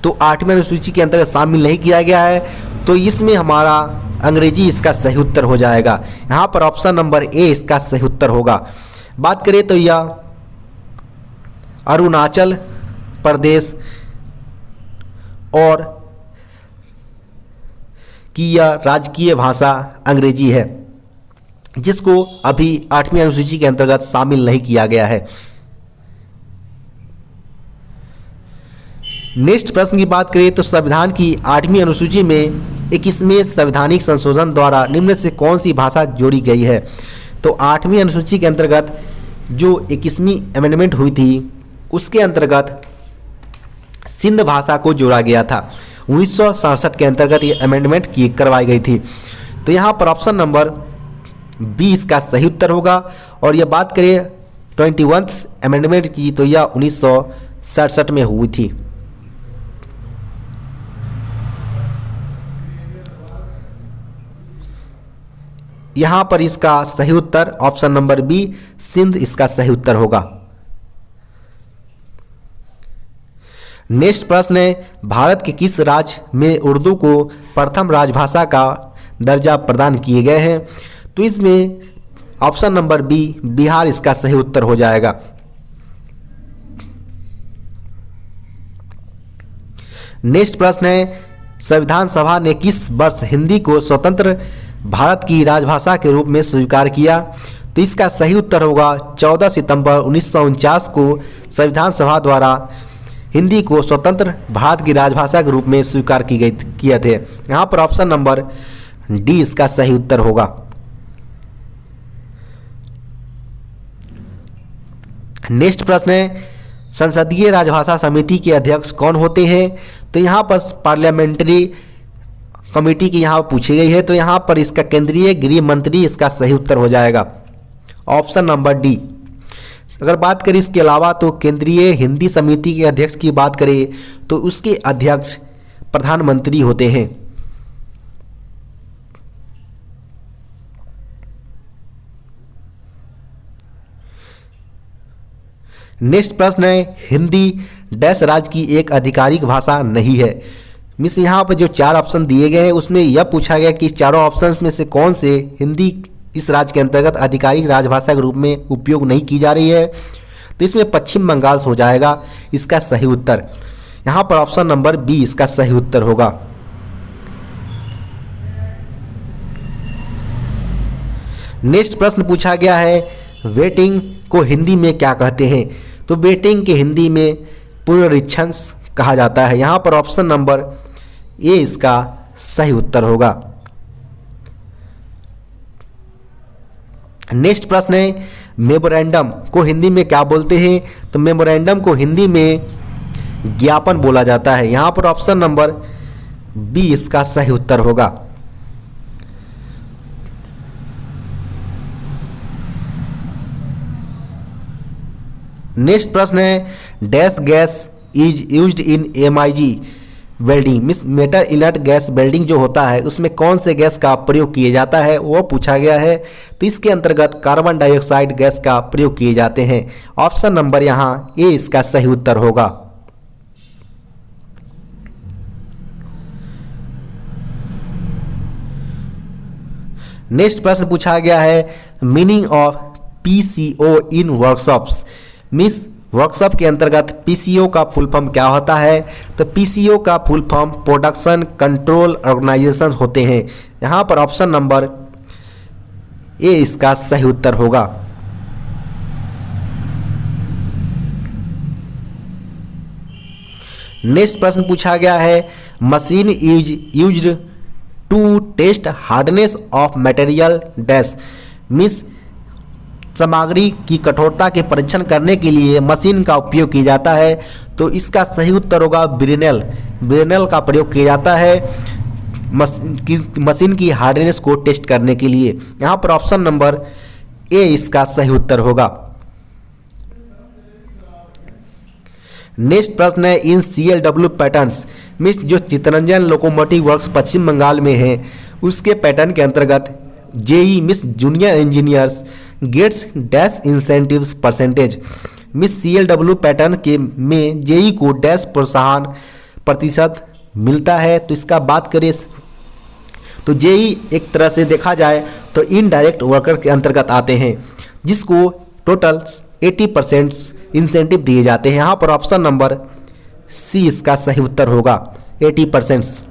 तो 8वीं अनुसूची के अंतर्गत शामिल नहीं किया गया है, तो इसमें हमारा अंग्रेजी इसका सही उत्तर हो जाएगा। यहाँ पर ऑप्शन नंबर ए इसका सही उत्तर होगा। बात करें तो यह अरुणाचल प्रदेश और कि यह राजकीय भाषा अंग्रेजी है, जिसको अभी 8वीं अनुसूची के अंतर्गत शामिल नहीं किया गया है। नेक्स्ट प्रश्न की बात करें तो संविधान की 8वीं अनुसूची में 21वें संवैधानिक संशोधन द्वारा निम्न से कौन सी भाषा जोड़ी गई है, तो 8वीं अनुसूची के अंतर्गत जो 21वीं अमेंडमेंट हुई थी उसके अंतर्गत सिंध भाषा को जोड़ा गया था। 1967 के अंतर्गत ये अमेंडमेंट करवाई गई थी। तो यहाँ पर ऑप्शन नंबर बी इसका सही उत्तर होगा। और यह बात करें 21th अमेंडमेंट की, तो यह 1967 में हुई थी। यहाँ पर इसका सही उत्तर ऑप्शन नंबर बी सिंध इसका सही उत्तर होगा। नेक्स्ट प्रश्न है, भारत के किस राज्य में उर्दू को प्रथम राजभाषा का दर्जा प्रदान किए गए हैं? तो इसमें ऑप्शन नंबर बी बिहार इसका सही उत्तर हो जाएगा। नेक्स्ट प्रश्न है, संविधान सभा ने किस वर्ष हिंदी को स्वतंत्र भारत की राजभाषा के रूप में स्वीकार किया? तो इसका सही उत्तर होगा 14 सितंबर 1949 को संविधान सभा द्वारा हिंदी को स्वतंत्र भारत की राजभाषा के रूप में स्वीकार किए थे। यहाँ पर ऑप्शन नंबर डी इसका सही उत्तर होगा। नेक्स्ट प्रश्न है, संसदीय राजभाषा समिति के अध्यक्ष कौन होते हैं? तो यहाँ पर पार्लियामेंट्री कमेटी की यहाँ पूछी गई है, तो यहाँ पर इसका केंद्रीय गृह मंत्री इसका सही उत्तर हो जाएगा, ऑप्शन नंबर डी। अगर बात करें इसके अलावा तो केंद्रीय हिंदी समिति के अध्यक्ष की बात करें तो उसके अध्यक्ष प्रधानमंत्री होते हैं। नेक्स्ट प्रश्न है, हिंदी डैश राज्य की एक आधिकारिक भाषा नहीं है। मिस यहाँ पर जो 4 ऑप्शन दिए गए हैं उसमें यह पूछा गया कि चारों ऑप्शंस में से कौन से हिंदी इस राज्य के अंतर्गत आधिकारिक राजभाषा के रूप में उपयोग नहीं की जा रही है? तो इसमें पश्चिम बंगाल हो जाएगा इसका सही उत्तर। यहाँ पर ऑप्शन नंबर बी इसका सही उत्तर होगा। नेक्स्ट प्रश्न पूछा गया है, वेटिंग को हिंदी में क्या कहते हैं? तो वेटिंग के हिंदी में पुनरीक्षण कहा जाता है। यहाँ पर ऑप्शन नंबर ए इसका सही उत्तर होगा। नेक्स्ट प्रश्न है, मेमोरेंडम को हिंदी में क्या बोलते हैं? तो मेमोरेंडम को हिंदी में ज्ञापन बोला जाता है। यहाँ पर ऑप्शन नंबर बी इसका सही उत्तर होगा। नेक्स्ट प्रश्न है, dash gas is used in MIG welding, misch metal inert gas welding जो होता है उसमें कौन से गैस का प्रयोग किया जाता है वो पूछा गया है। तो इसके अंतर्गत कार्बन डाइऑक्साइड गैस का प्रयोग किए जाते हैं। ऑप्शन नंबर यहाँ ए इसका सही उत्तर होगा। नेक्स्ट प्रश्न पूछा गया है, meaning of PCO in workshops, miss workshop के अंतर्गत PCO का फुल फॉर्म क्या होता है? तो PCO का full form production control organization होते हैं। यहाँ पर ऑप्शन नंबर ए इसका सही उत्तर होगा। नेक्स्ट प्रश्न पूछा गया है, machine is used to test hardness of material dash, means सामग्री की कठोरता के परीक्षण करने के लिए मशीन का उपयोग किया जाता है। तो इसका सही उत्तर होगा ब्रेनेल। ब्रेनेल का प्रयोग किया जाता है मशीन की हार्डनेस को टेस्ट करने के लिए। यहाँ पर ऑप्शन नंबर ए इसका सही उत्तर होगा। नेक्स्ट प्रश्न है, इन CLW पैटर्न्स, मिस जो चितरंजन लोकोमोटिव वर्क्स पश्चिम बंगाल में है उसके पैटर्न के अंतर्गत JEE means junior engineers gets dash incentives percentage, means CLW pattern के में JEE को डैश प्रोत्साहन प्रतिशत मिलता है। तो इसका बात करें तो JEE एक तरह से देखा जाए तो इनडायरेक्ट वर्कर के अंतर्गत आते हैं जिसको टोटल 80% इंसेंटिव दिए जाते हैं। यहाँ पर ऑप्शन नंबर सी इसका सही उत्तर होगा 80%।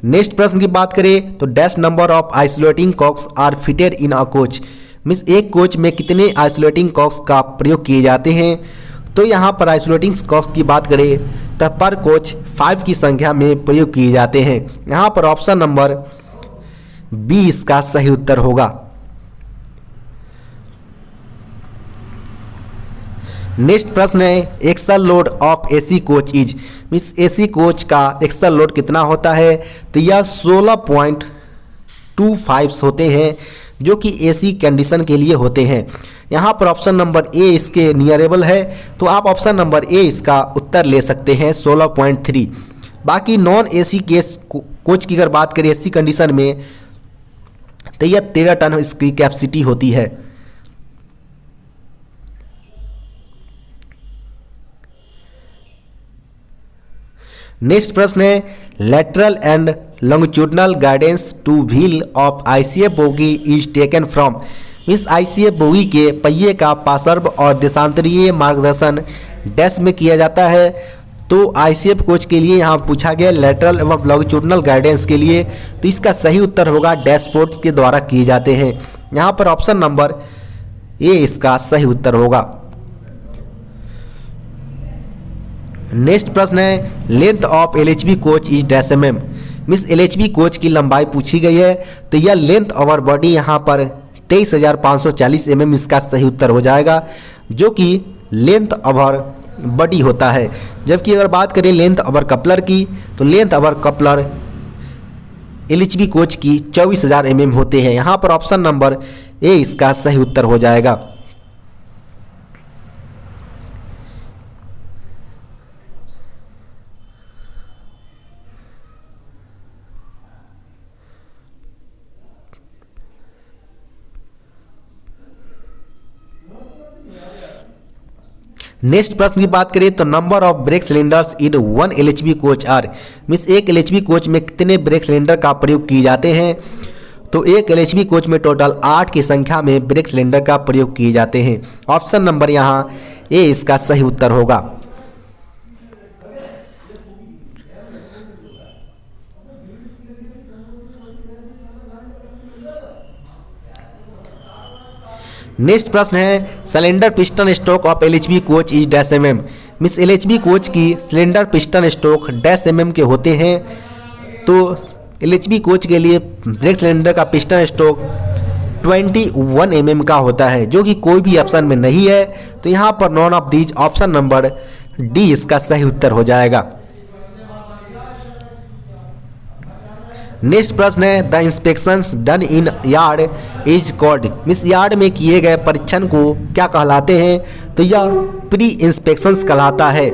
नेक्स्ट प्रश्न की बात करें तो dash number of isolating cocks are fitted in a coach, means एक कोच में कितने आइसोलेटिंग कॉक्स का प्रयोग किए जाते हैं। तो यहाँ पर आइसोलेटिंग कॉक्स की बात करें तो पर कोच 5 की संख्या में प्रयोग किए जाते हैं। यहाँ पर ऑप्शन नंबर बी इसका सही उत्तर होगा। नेक्स्ट प्रश्न है axle load of AC coach is, means AC coach का एक्सल लोड कितना होता है? तो यह 16.25 होते हैं जो कि एसी कंडीशन के लिए होते हैं। यहाँ पर ऑप्शन नंबर ए इसके नियरेबल है, तो आप ऑप्शन नंबर ए इसका उत्तर ले सकते हैं 16.3। बाकी नॉन एसी केस कोच की अगर बात करें एसी कंडीशन में तो यह 13 टन इसकी कैपेसिटी होती है। नेक्स्ट प्रश्न है lateral and longitudinal guidance two wheel of ICF bogie is taken from, means ICF bogie के पहिए का पार्श्व और देशांतरीय मार्गदर्शन डैश में किया जाता है। तो आईसीएफ कोच के लिए यहाँ पूछा गया लेटरल एवं लॉन्गिट्यूडनल गाइडेंस के लिए, तो इसका सही उत्तर होगा डैशबोर्ड के द्वारा किए जाते हैं। यहाँ पर ऑप्शन नंबर ए इसका सही उत्तर होगा। नेक्स्ट प्रश्न है length of LHB coach is dash mm, means LHB coach की लंबाई पूछी गई है, तो यह लेंथ ओवर बॉडी यहाँ पर 23,540 mm इसका सही उत्तर हो जाएगा, जो कि लेंथ ओवर बॉडी होता है। जबकि अगर बात करें लेंथ ओवर कपलर की, तो length over coupler LHB coach की 24,000 mm होते हैं। यहाँ पर ऑप्शन नंबर ए इसका सही उत्तर हो जाएगा। नेक्स्ट प्रश्न की बात करें तो number of brake cylinders in 1 LHB coach are, means एक एलएचबी कोच में कितने ब्रेक सिलेंडर का प्रयोग किए जाते हैं? तो एक एलएचबी कोच में टोटल 8 की संख्या में ब्रेक सिलेंडर का प्रयोग किए जाते हैं। ऑप्शन नंबर यहाँ ए इसका सही उत्तर होगा। नेक्स्ट प्रश्न है cylinder piston stroke of LHB coach is dash mm, means LHB coach की cylinder piston stroke dash mm के होते हैं। तो एलएचबी कोच के लिए ब्रेक सिलेंडर का पिस्टन स्ट्रोक 21 mm का होता है, जो कि कोई भी ऑप्शन में नहीं है। तो यहाँ पर none of these option number D इसका सही उत्तर हो जाएगा। नेक्स्ट प्रश्न है the inspections done in yard is called, means yard में किए गए परीक्षण को क्या कहलाते हैं? तो यह प्री इंस्पेक्शंस कहलाता है।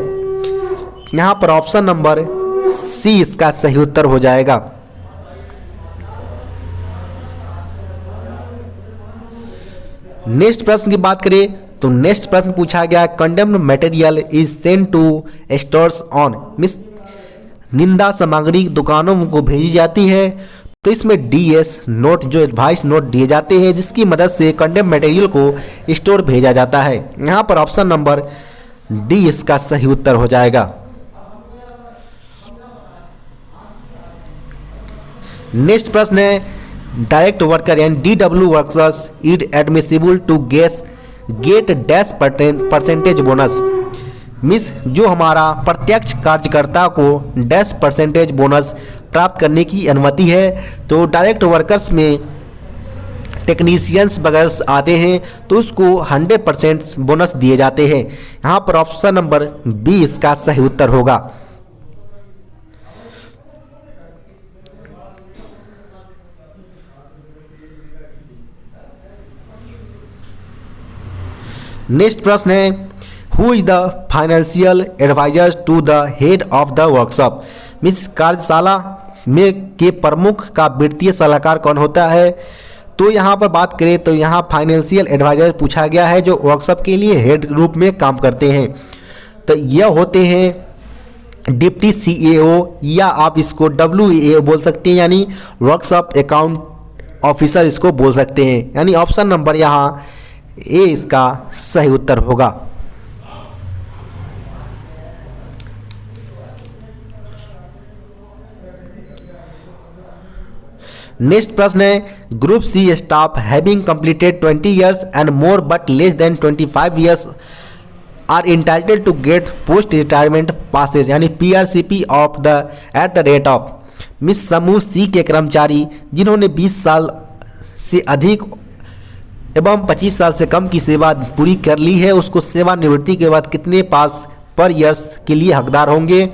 यहाँ पर ऑप्शन नंबर सी इसका सही उत्तर हो जाएगा। नेक्स्ट प्रश्न की बात करें तो नेक्स्ट प्रश्न पूछा गया condemned material is sent to stores on, means निंदा सामग्री दुकानों को भेजी जाती है। तो इसमें डीएस नोट जो एडवाइस नोट दिए जाते हैं जिसकी मदद से कंडेम मटेरियल को स्टोर भेजा जाता है। यहाँ पर ऑप्शन नंबर डी इसका सही उत्तर हो जाएगा। नेक्स्ट प्रश्न है direct worker and DW workers is admissible to get dash percentage bonus, means जो हमारा प्रत्यक्ष कार्यकर्ता को डैश परसेंटेज बोनस प्राप्त करने की अनुमति है। तो डायरेक्ट वर्कर्स में टेक्नीशियंस वगैरह आते हैं तो उसको 100% बोनस दिए जाते हैं। यहाँ पर ऑप्शन नंबर बी इसका सही उत्तर होगा। नेक्स्ट प्रश्न है who is the financial adviser to the head of the workshop, means कार्यशाला में के प्रमुख का वित्तीय सलाहकार कौन होता है। तो यहाँ पर बात करें तो यहाँ फाइनेंशियल एडवाइजर पूछा गया है जो वर्कशॉप के लिए हेड रूप में काम करते हैं। तो यह होते हैं डिप्टी सीईओ या आप इसको WEA बोल सकते हैं, यानी वर्कशॉप अकाउंट ऑफिसर इसको बोल सकते हैं। यानी ऑप्शन नंबर यहाँ ए इसका सही उत्तर होगा। नेक्स्ट प्रश्न है group C staff having completed 20 years and more but less than 25 years are entitled to get post retirement passes, यानी PRCP of the at the rate of, means समूह C के कर्मचारी जिन्होंने 20 साल से अधिक एवं 25 साल से कम की सेवा पूरी कर ली है उसको सेवानिवृत्ति के बाद कितने पास पर ईयर्स के लिए हकदार होंगे।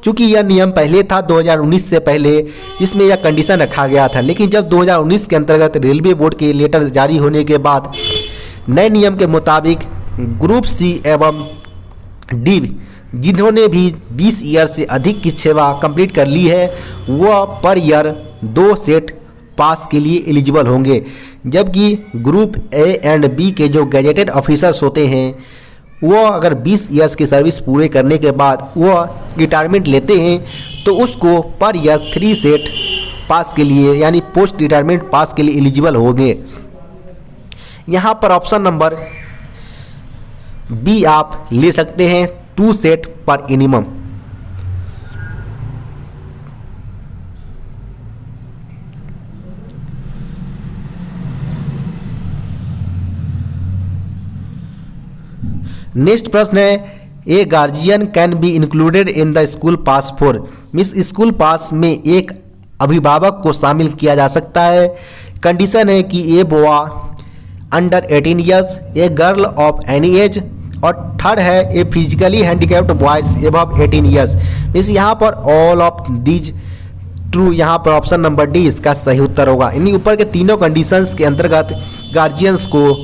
चूँकि यह नियम पहले था 2019 से पहले इसमें यह कंडीशन रखा गया था, लेकिन जब 2019 के अंतर्गत रेलवे बोर्ड के लेटर जारी होने के बाद नए नियम के मुताबिक ग्रुप सी एवं डी जिन्होंने भी 20 ईयर से अधिक की सेवा कंप्लीट कर ली है वह पर ईयर 2 सेट पास के लिए एलिजिबल होंगे, जबकि ग्रुप ए एंड बी के जो गैजेटेड ऑफिसर्स होते हैं वो अगर 20 ईयर्स की सर्विस पूरे करने के बाद वह रिटायरमेंट लेते हैं तो उसको पर ईयर 3 सेट पास के लिए यानी पोस्ट रिटायरमेंट पास के लिए एलिजिबल होंगे। यहाँ पर ऑप्शन नंबर बी आप ले सकते हैं 2 सेट पर एनिमम। नेक्स्ट प्रश्न है a guardian can be included in the school pass for means school pass में एक अभिभावक को शामिल किया जा सकता है। कंडीशन है कि a boy under 18 years, a girl of any age, और थर्ड है a physically handicapped boys above 18 years. Means यहाँ पर ऑल ऑफ दीज ट्रू, यहाँ पर ऑप्शन नंबर डी इसका सही उत्तर होगा। इन्हीं ऊपर के तीनों कंडीशंस के अंतर्गत गार्जियंस को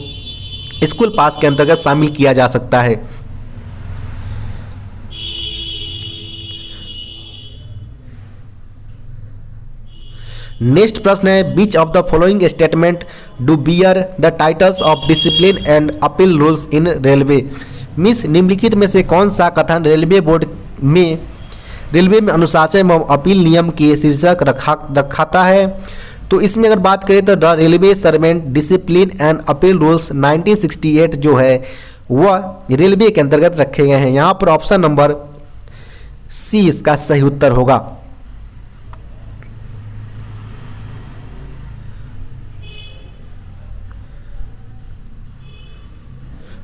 स्कूल पास के अंतर्गत शामिल किया जा सकता है। नेक्स्ट प्रश्न है which of the following statement do bear the titles of discipline and appeal rules in railway. Means निम्नलिखित में से कौन सा कथन रेलवे में अनुशासन एवं अपील नियम के शीर्षक रखाता है। तो इसमें अगर बात करें तो the railway servant discipline and appeal rules 1968 जो है वह रेलवे के अंतर्गत रखे गए हैं। यहाँ पर ऑप्शन नंबर सी इसका सही उत्तर होगा।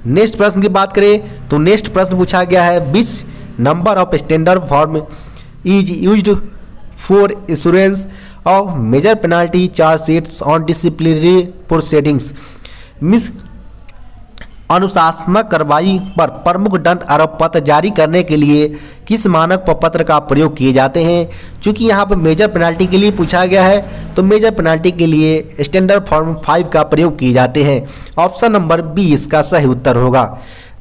नेक्स्ट प्रश्न की बात करें तो नेक्स्ट प्रश्न पूछा गया है which number of standard form is used for insurance of major penalty chargesheets on disciplinary proceedings. Means अनुशासनात्मक कार्रवाई पर प्रमुख दंड आरोप पत्र जारी करने के लिए किस मानक प्रपत्र का प्रयोग किए जाते हैं। चूँकि यहाँ पर मेजर पेनाल्टी के लिए पूछा गया है तो मेजर पेनाल्टी के लिए स्टैंडर्ड फॉर्म 5 का प्रयोग किए जाते हैं। ऑप्शन नंबर बी इसका सही उत्तर होगा।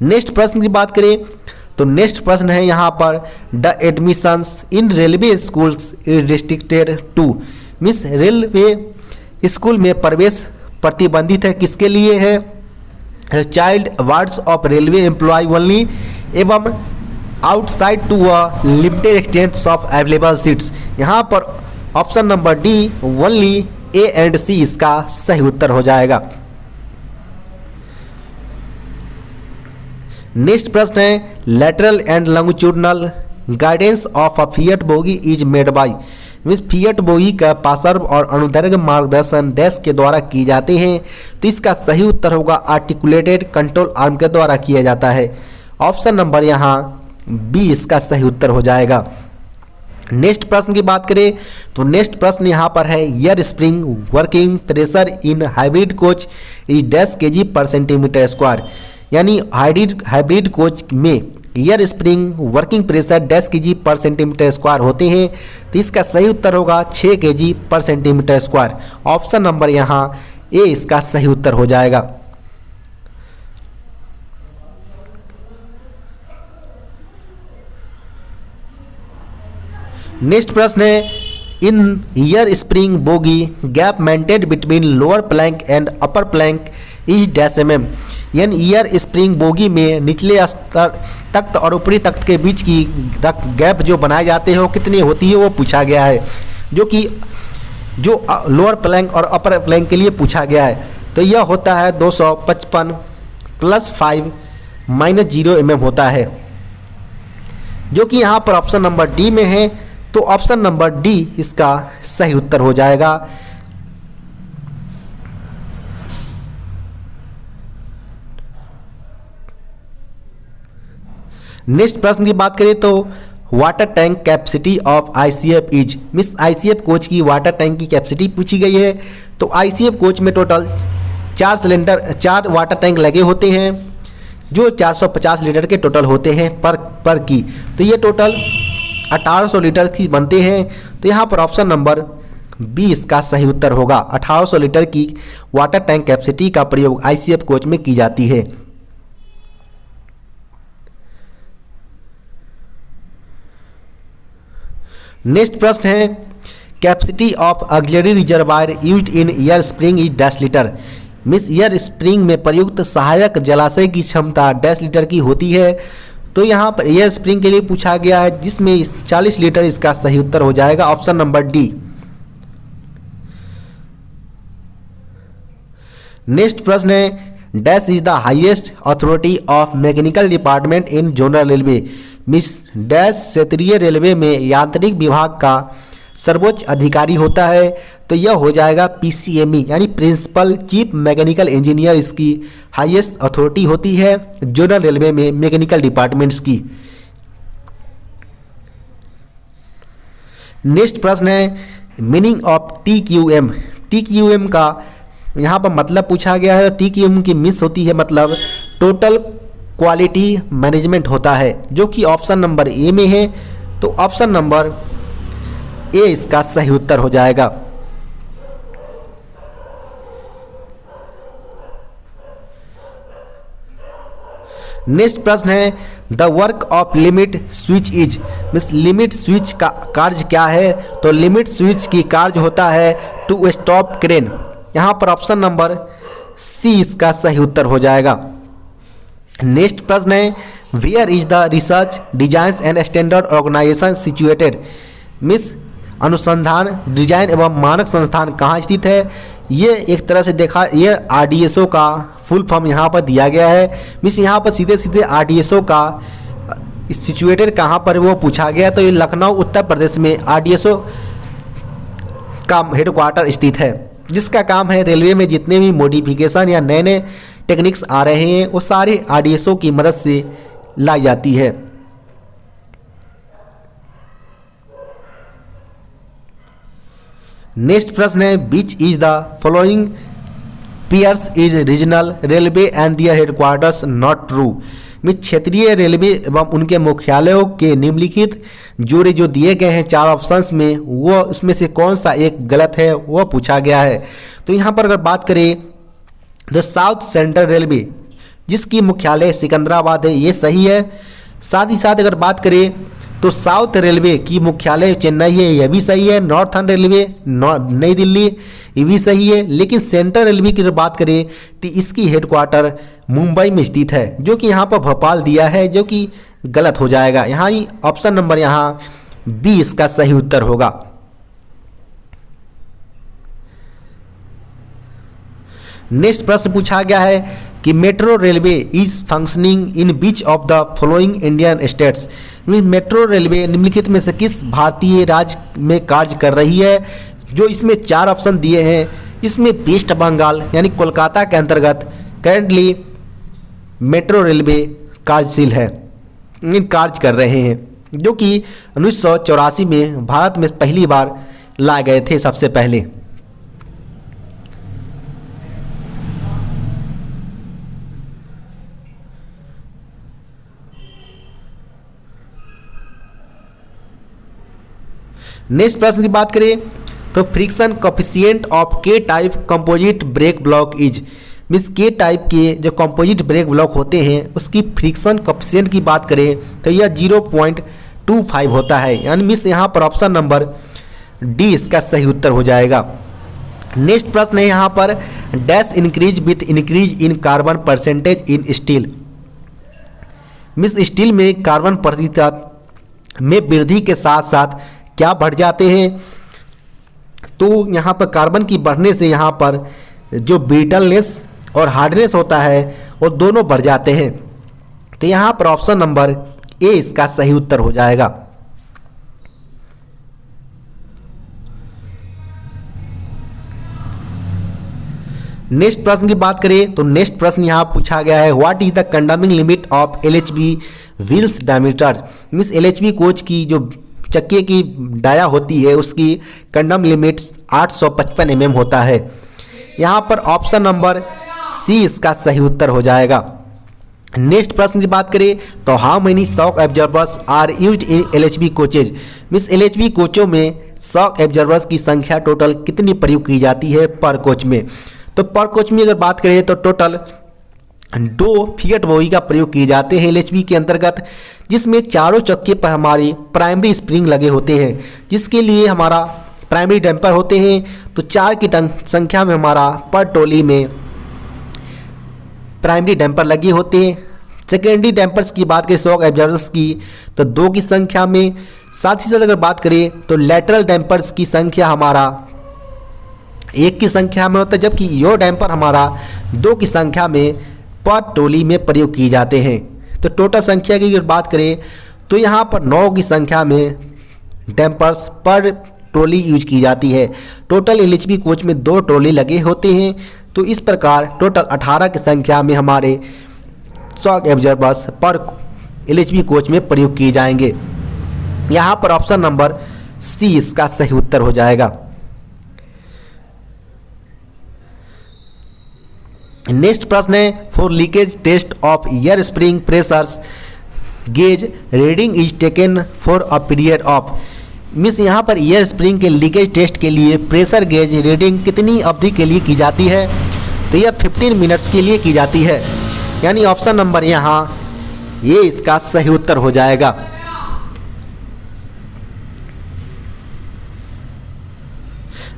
नेक्स्ट प्रश्न की बात करें तो नेक्स्ट प्रश्न है यहाँ पर the admissions in railway schools is restricted to. Means railway school में प्रवेश प्रतिबंधित है किसके लिए है, child wards of railway employ only एवं outside to a limited extent of available seats. यहाँ पर option number D only A and C इसका सही उत्तर हो जाएगा। नेक्स्ट प्रश्न है lateral and longitudinal guidance of a FIAT bogie is made by. Means FIAT bogie का पार्श्व और अनुदैर्घ्य मार्गदर्शन डैश के द्वारा किए जाते हैं तो इसका सही उत्तर होगा आर्टिकुलेटेड कंट्रोल आर्म के द्वारा किया जाता है। ऑप्शन नंबर यहाँ बी इसका सही उत्तर हो जाएगा। नेक्स्ट प्रश्न की बात करें तो नेक्स्ट प्रश्न यहाँ पर है air spring working pressure in hybrid coach is dash KG पर सेंटीमीटर स्क्वायर। यानी हाइब्रिड कोच में air spring working pressure dash KG पर सेंटीमीटर स्क्वायर होते हैं तो इसका सही उत्तर होगा 6 केजी पर सेंटीमीटर स्क्वायर। ऑप्शन नंबर यहाँ ए इसका सही उत्तर हो जाएगा। नेक्स्ट प्रश्न है in air spring bogie gap maintain between lower plank and upper plank is dash mm। यानी ईयर स्प्रिंग बोगी में निचले स्तर तख्त और ऊपरी तख्त के बीच की गैप जो बनाए जाते हैं वो कितनी होती है वो पूछा गया है, जो लोअर प्लैंक और अपर प्लैंक के लिए पूछा गया है। तो यह होता है 255 + 5 - 0 mm होता है, जो कि यहाँ पर ऑप्शन नंबर डी में है। तो ऑप्शन नंबर डी इसका सही उत्तर हो जाएगा। नेक्स्ट प्रश्न की बात करें तो water tank capacity of ICF is. Miss ICF coach की वाटर टैंक की कैपेसिटी पूछी गई है। तो आईसीएफ कोच में टोटल 4 वाटर टैंक लगे होते हैं जो 450 लीटर के टोटल होते हैं पर की। तो ये टोटल 1800 लीटर की बनते हैं। तो यहाँ पर ऑप्शन नंबर 20 का सही उत्तर होगा। 1800 लीटर की वाटर टैंक कैपेसिटी का प्रयोग आईसीएफ कोच में की जाती है। नेक्स्ट प्रश्न है, capacity of auxiliary reservoir used in air spring is dash litre. Miss air spring में प्रयुक्त सहायक जलाशय की क्षमता डैश लीटर की होती है। तो यहाँ पर एयर स्प्रिंग के लिए पूछा गया है जिसमें 40 लीटर इसका सही उत्तर हो जाएगा, ऑप्शन नंबर डी। नेक्स्ट प्रश्न है, dash is the highest authority of mechanical department in zonal railway. Miss dash क्षेत्रीय रेलवे में यांत्रिक विभाग का सर्वोच्च अधिकारी होता है। तो यह हो जाएगा पीसीएमई यानी प्रिंसिपल चीफ मैकेनिकल इंजीनियर इसकी हाईएस्ट अथॉरिटी होती है जोनल रेलवे में मैकेनिकल डिपार्टमेंट्स की। नेक्स्ट प्रश्न है, मीनिंग ऑफ टीक्यूएम। टीक्यूएम का यहाँ पर मतलब पूछा गया है। टीक्यूएम की मिस होती है मतलब टोटल क्वालिटी मैनेजमेंट होता है, जो कि ऑप्शन नंबर ए में है। तो ऑप्शन नंबर ए इसका सही उत्तर हो जाएगा। नेक्स्ट प्रश्न है, the work of limit switch is. Means limit switch का कार्य क्या है। तो लिमिट स्विच की कार्य होता है टू स्टॉप क्रेन। यहाँ पर ऑप्शन नंबर सी इसका सही उत्तर हो जाएगा। नेक्स्ट प्रश्न है, where is the research design and standard organization situated. Means अनुसंधान डिजाइन एवं मानक संस्थान कहाँ स्थित है। ये एक तरह से देखा, ये आरडीएसओ का फुल फॉर्म यहाँ पर दिया गया है। मिस यहाँ पर सीधे सीधे आरडीएसओ का सिचुएटेड कहाँ पर वो पूछा गया। तो ये लखनऊ उत्तर प्रदेश में आरडीएसओ का हेडक्वार्टर स्थित है, जिसका काम है रेलवे में जितने भी मॉडिफिकेशन या नए नए टेक्निक्स आ रहे हैं वो सारे आरडीएसओ की मदद से लाई जाती है। नेक्स्ट प्रश्न है, which is the following pairs is regional railway and their headquarters not true. में क्षेत्रीय रेलवे एवं उनके मुख्यालयों के निम्नलिखित जोड़े जो दिए गए हैं 4 ऑप्शंस में, वो उसमें से कौन सा एक गलत है वो पूछा गया है। तो यहाँ पर अगर बात करें तो साउथ सेंट्रल रेलवे जिसकी मुख्यालय सिकंदराबाद है, ये सही है। साथ ही साथ अगर बात करें तो साउथ रेलवे की मुख्यालय चेन्नई है, यह भी सही है। नॉर्थर्न रेलवे नई दिल्ली, ये भी सही है। लेकिन सेंट्रल रेलवे की अगर बात करें तो इसकी हेडक्वार्टर मुंबई में स्थित है, जो कि यहाँ पर भोपाल दिया है, जो कि गलत हो जाएगा। यहाँ ऑप्शन नंबर यहाँ बी इसका सही उत्तर होगा। नेक्स्ट प्रश्न पूछा गया है कि metro railway is functioning in beach of the following Indian states. Metro railway निम्नलिखित में से किस भारतीय राज्य में कार्य कर रही है। जो इसमें 4 ऑप्शन दिए हैं, इसमें वेस्ट बंगाल यानी कोलकाता के अंतर्गत करेंटली मेट्रो रेलवे कार्यशील है, कार्य कर रहे हैं, जो कि 1984 में भारत में पहली बार लाए गए थे सबसे पहले। नेक्स्ट प्रश्न की बात करें तो friction coefficient of K type composite brake block is. Means K type के जो कंपोजिट ब्रेक ब्लॉक होते हैं उसकी फ्रिक्शन कोफिशिएंट की बात करें तो यह 0.25 होता है। यानी मिस यहाँ पर ऑप्शन नंबर डी इसका सही उत्तर हो जाएगा। नेक्स्ट प्रश्न है यहाँ पर, dash increase with increase in carbon percentage in steel. Miss steel में कार्बन प्रतिशत में वृद्धि के साथ साथ क्या बढ़ जाते हैं। तो यहाँ पर कार्बन की बढ़ने से यहाँ पर जो ब्रिटलनेस और हार्डनेस होता है वो दोनों बढ़ जाते हैं। तो यहाँ पर ऑप्शन नंबर ए इसका सही उत्तर हो जाएगा। नेक्स्ट प्रश्न की बात करें तो नेक्स्ट प्रश्न यहाँ पूछा गया है, what is the कंडमिंग limit of LHB wheels diameter. Means LHB coach की जो चक्के की डाया होती है उसकी कंडम लिमिट्स 855 mm होता है। यहाँ पर ऑप्शन नंबर सी इसका सही उत्तर हो जाएगा। नेक्स्ट प्रश्न की बात करें तो how many shock absorbers are used in LHB coaches. Means LHB कोचों में शॉक एब्जॉर्बर्स की संख्या टोटल कितनी प्रयोग की जाती है पर कोच में। तो पर कोच में अगर बात करें तो टोटल 2 फिएट बोगी का प्रयोग किए जाते हैं एलएचबी के अंतर्गत, जिसमें चारों चक्के पर हमारी प्राइमरी स्प्रिंग लगे होते हैं, जिसके लिए हमारा प्राइमरी डैम्पर होते हैं। तो 4 की संख्या में हमारा पर ट्रॉली में प्राइमरी डैम्पर लगे होते हैं। सेकेंडरी डैम्पर्स की बात करें शॉक एब्जॉर्बर्स की तो 2 की संख्या में। साथ ही साथ अगर बात करें तो लैटरल डैम्पर्स की संख्या हमारा 1 की संख्या में होता है, जबकि यो डैम्पर हमारा 2 की संख्या में पर ट्रॉली में प्रयोग किए जाते हैं। तो टोटल संख्या की अगर बात करें तो यहाँ पर 9 की संख्या में डैम्पर्स पर ट्रॉली यूज की जाती है। टोटल एलएचबी कोच में 2 ट्रॉली लगे होते हैं। तो इस प्रकार टोटल 18 की संख्या में हमारे शॉक एब्जॉर्बर्स पर एलएचबी कोच में प्रयोग किए जाएंगे। यहाँ पर ऑप्शन नंबर सी इसका सही उत्तर हो जाएगा। नेक्स्ट प्रश्न है for leakage test of air spring pressures gauge reading is taken for a period of. Means यहाँ पर एयर स्प्रिंग के लीकेज टेस्ट के लिए प्रेशर गेज रीडिंग कितनी अवधि के लिए की जाती है। तो यह 15 मिनट्स के लिए की जाती है, यानी ऑप्शन नंबर यहाँ ये इसका सही उत्तर हो जाएगा।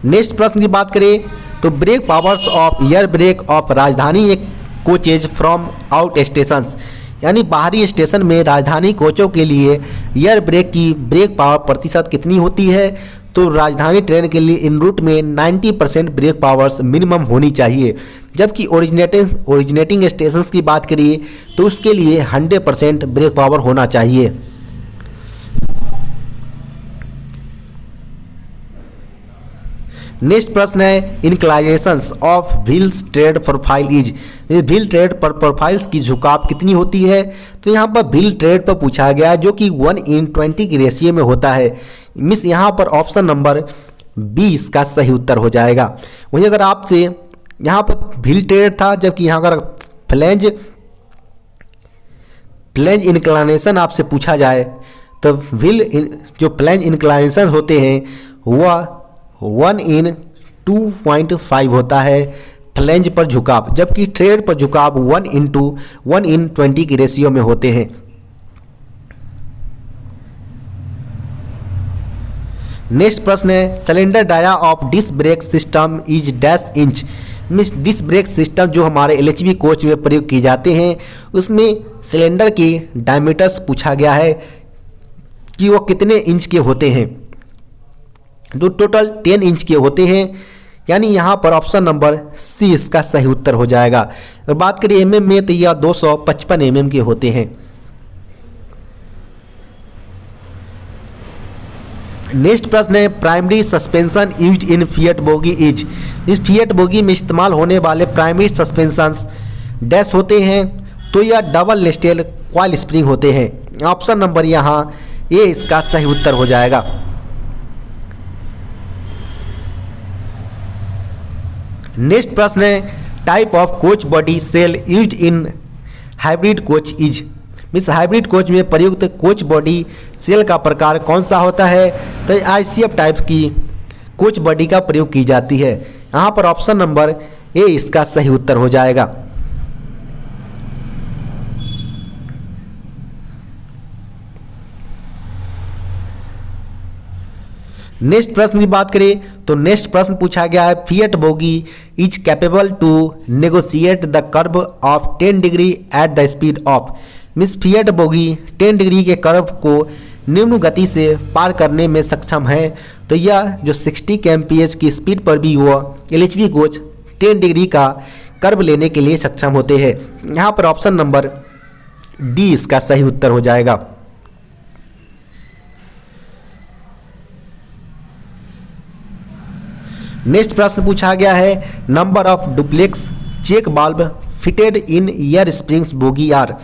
नेक्स्ट प्रश्न की बात करें तो brake powers of air brake of Rajdhani एक कोचेज फ्रॉम आउट स्टेशंस, यानी बाहरी स्टेशन में राजधानी कोचों के लिए एयर ब्रेक की ब्रेक पावर प्रतिशत कितनी होती है। तो राजधानी ट्रेन के लिए इन रूट में 90% ब्रेक पावर्स मिनिमम होनी चाहिए, जबकि ओरिजिनेटिंग स्टेशंस की बात करिए तो उसके लिए 100% ब्रेक पावर होना चाहिए। नेक्स्ट प्रश्न है inclinations of wheel tread profile is. Wheel tread पर प्रोफाइल्स की झुकाव कितनी होती है। तो यहाँ पर व्हील ट्रेड पर पूछा गया है, जो कि 1:20 की रेशियो में होता है। मिस यहाँ पर ऑप्शन नंबर 20 का सही उत्तर हो जाएगा। वहीं अगर आपसे यहाँ पर व्हील ट्रेड था, जबकि यहाँ पर फ्लैंज इंक्लाइनेशन आपसे पूछा जाए तो व्हील जो फ्लैंज इंक्लाइनेशन होते हैं वह 1:2.5 होता है फ्लैंज पर झुकाव, जबकि ट्रेड पर झुकाव 1:1:20 की रेशियो में होते हैं। नेक्स्ट प्रश्न है cylinder dia of disc brake system is dash inch. Means disc brake system जो हमारे एलएचबी कोच में प्रयोग किए जाते हैं उसमें सिलेंडर के डायमीटर्स पूछा गया है कि वो कितने इंच के होते हैं। जो टोटल 10 इंच के होते हैं, यानी यहाँ पर ऑप्शन नंबर सी इसका सही उत्तर हो जाएगा। और बात करें एमएम में तो यह 255 एमएम के होते हैं। नेक्स्ट प्रश्न है primary suspension used in fiat bogie is. इस फिएट बोगी में इस्तेमाल होने वाले प्राइमरी सस्पेंशंस डैश होते हैं। तो यह डबल नेस्टेल कॉइल स्प्रिंग होते हैं। ऑप्शन नंबर यहाँ ए इसका सही उत्तर हो जाएगा। नेक्स्ट प्रश्न है type of coach body shell used in hybrid coach is. Means hybrid coach में प्रयुक्त कोच बॉडी सेल का प्रकार कौन सा होता है। तो आईसीएफ टाइप की कोच बॉडी का प्रयोग की जाती है। यहाँ पर ऑप्शन नंबर ए इसका सही उत्तर हो जाएगा। नेक्स्ट प्रश्न की बात करें तो नेक्स्ट प्रश्न पूछा गया है FIAT bogie is capable to negotiate the curve of 10 degree at the speed of. Means FIAT bogie 10 degree के कर्व को निम्न गति से पार करने में सक्षम है। तो यह जो 60 kmph की स्पीड पर भी वह एलएचबी कोच 10 डिग्री का कर्व लेने के लिए सक्षम होते हैं। यहाँ पर ऑप्शन नंबर डी इसका सही उत्तर हो जाएगा। नेक्स्ट प्रश्न पूछा गया है नंबर ऑफ डुप्लेक्स चेक बाल्ब fitted in air springs bogie are.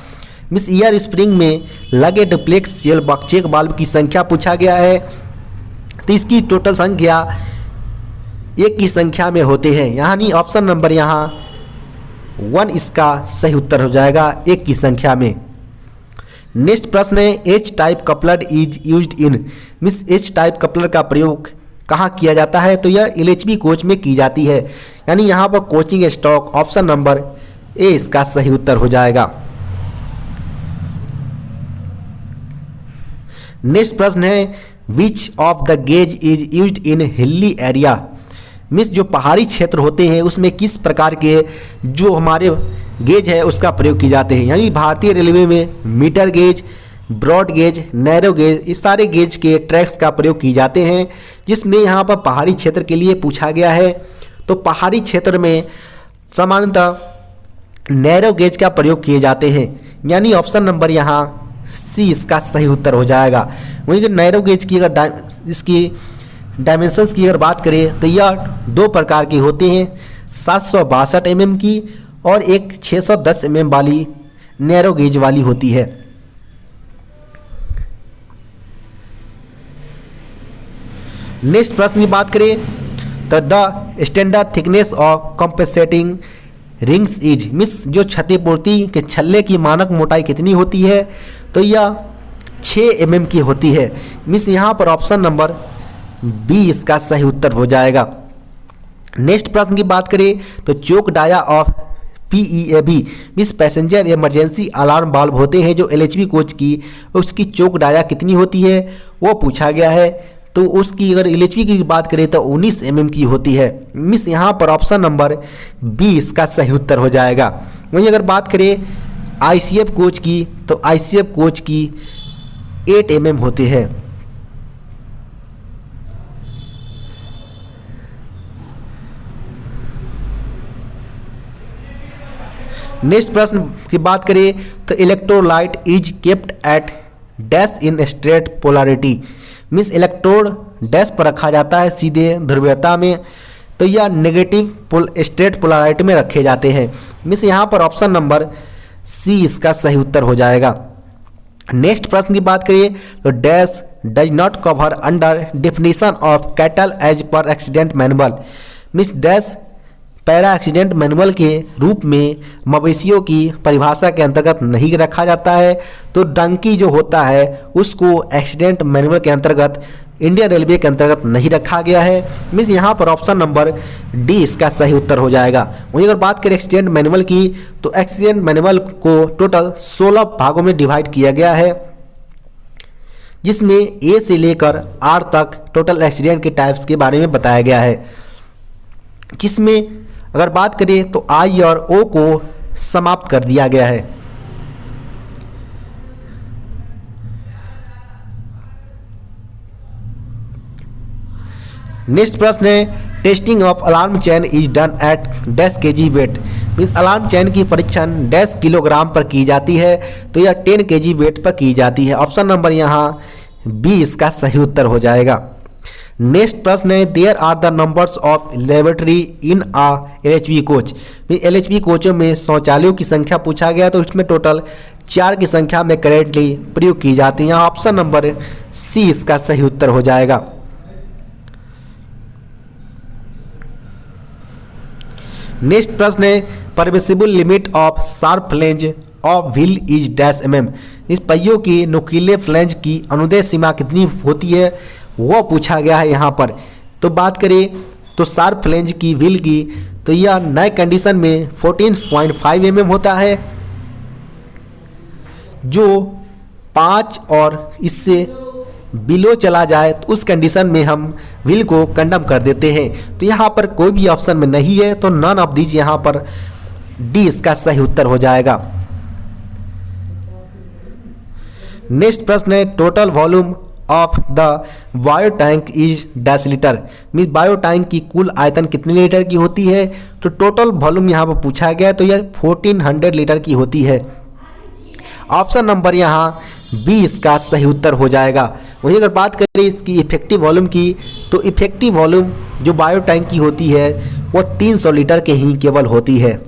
Means air spring में लगे डुप्लेक्स चेक बाल्ब की संख्या पूछा गया है। तो इसकी टोटल संख्या 1 की संख्या में होते हैं, यानी ऑप्शन नंबर यहाँ 1 इसका सही उत्तर हो जाएगा, एक की संख्या में। नेक्स्ट प्रश्न है H type coupler is used in, means H type coupler का प्रयोग कहाँ किया जाता है? तो यह एलएचबी कोच में की जाती है, यानी यहाँ पर coaching stock, option number A इसका सही उत्तर हो जाएगा। नेक्स्ट प्रश्न है विच of the gauge is used in hilly area, means जो पहाड़ी क्षेत्र होते हैं उसमें किस प्रकार के जो हमारे गेज है उसका प्रयोग किए जाते हैं? यानी भारतीय रेलवे में metre gauge, broad gauge, narrow gauge, इस सारे गेज के ट्रैक्स का प्रयोग किए जाते हैं, जिसमें यहाँ पर पहाड़ी क्षेत्र के लिए पूछा गया है। तो पहाड़ी क्षेत्र में सामान्यतः नैरो गेज का प्रयोग किए जाते हैं, यानी ऑप्शन नंबर यहाँ सी इसका सही उत्तर हो जाएगा। वहीं नैरो गेज की अगर इसकी डायमेंशंस की अगर बात करें तो यह दो प्रकार की होती हैं, 762 mm की और एक 610 mm वाली नैरो गेज वाली होती है। नेक्स्ट प्रश्न की बात करें तो the standard thickness of compensating rings is, miss जो क्षतिपूर्ति के छल्ले की मानक मोटाई कितनी होती है? तो यह 6 mm की होती है, मिस यहाँ पर ऑप्शन नंबर बी इसका सही उत्तर हो जाएगा। नेक्स्ट प्रश्न की बात करें तो choke dia of PEAB, means passenger emergency alarm बाल्ब होते हैं जो LHB कोच की, उसकी चोक डाया कितनी होती है वो पूछा गया है। तो उसकी अगर LHB की बात करें तो 19 mm की होती है, मिस यहाँ पर ऑप्शन नंबर बी इसका सही उत्तर हो जाएगा। वहीं अगर बात करें ICF कोच की तो ICF कोच की 8 mm होती है। नेक्स्ट प्रश्न की बात करें तो electrolyte is kept at dash in straight polarity, means electrode dash पर रखा जाता है सीधे ध्रुवीयता में, तो यह नेगेटिव स्ट्रेट पोलैरिटी में रखे जाते हैं, मीन्स यहाँ पर ऑप्शन नंबर सी इसका सही उत्तर हो जाएगा। नेक्स्ट प्रश्न की बात करिए तो dash does not cover under definition of cattle as per accident manual, means dash para accident manual के रूप में मवेशियों की परिभाषा के अंतर्गत नहीं रखा जाता है। तो डंकी जो होता है उसको एक्सीडेंट मैनुअल के अंतर्गत इंडियन रेलवे के अंतर्गत नहीं रखा गया है, मीन्स यहाँ पर ऑप्शन नंबर डी इसका सही उत्तर हो जाएगा। वहीं अगर बात करें एक्सीडेंट मैनुअल की तो एक्सीडेंट मैनुअल को टोटल 16 भागों में डिवाइड किया गया है, जिसमें ए से लेकर आर तक टोटल एक्सीडेंट के टाइप्स के बारे में बताया गया है, जिसमें अगर बात करें तो आई और ओ को समाप्त कर दिया गया है। नेक्स्ट प्रश्न है testing of alarm chain is done at dash kg weight, means alarm chain की परीक्षण डैश किलोग्राम पर की जाती है, तो यह 10 kg वेट पर की जाती है। ऑप्शन नंबर यहाँ बी इसका सही उत्तर हो जाएगा। नेक्स्ट प्रश्न है there are the numbers of laboratory in a LHB coach, LHB कोचों में शौचालयों की संख्या पूछा गया, तो इसमें टोटल 4 की संख्या में करेंटली प्रयोग की जाती है। यहाँ ऑप्शन नंबर सी इसका सही उत्तर हो जाएगा। नेक्स्ट प्रश्न है permissible limit of sharp flange of wheel is dash mm, इस पहियों की नुकीले फ्लेंज की अनुदैर्ध्य सीमा कितनी होती है वो पूछा गया है यहाँ पर। तो बात करें तो शार्प फ्लेंज की व्हील की तो यह नए कंडीशन में 14.5 mm होता है, जो 5 और इससे बिलो चला जाए तो उस कंडीशन में हम व्हील को कंडम कर देते हैं। तो यहाँ पर कोई भी ऑप्शन में नहीं है, तो नन ऑफ दीज यहाँ पर डी इसका सही उत्तर हो जाएगा। नेक्स्ट प्रश्न है total volume of the bio tank is dash litre, means bio tank की कुल आयतन कितने लीटर की होती है? तो टोटल वॉल्यूम यहाँ पर पूछा गया, तो यह 1400 लीटर की होती है। ऑप्शन नंबर यहाँ बी इसका सही उत्तर हो जाएगा। वहीं अगर बात करें इसकी इफेक्टिव वॉल्यूम की तो इफेक्टिव वॉल्यूम जो बायो टैंक की होती है वो 300 लीटर के ही केवल होती है।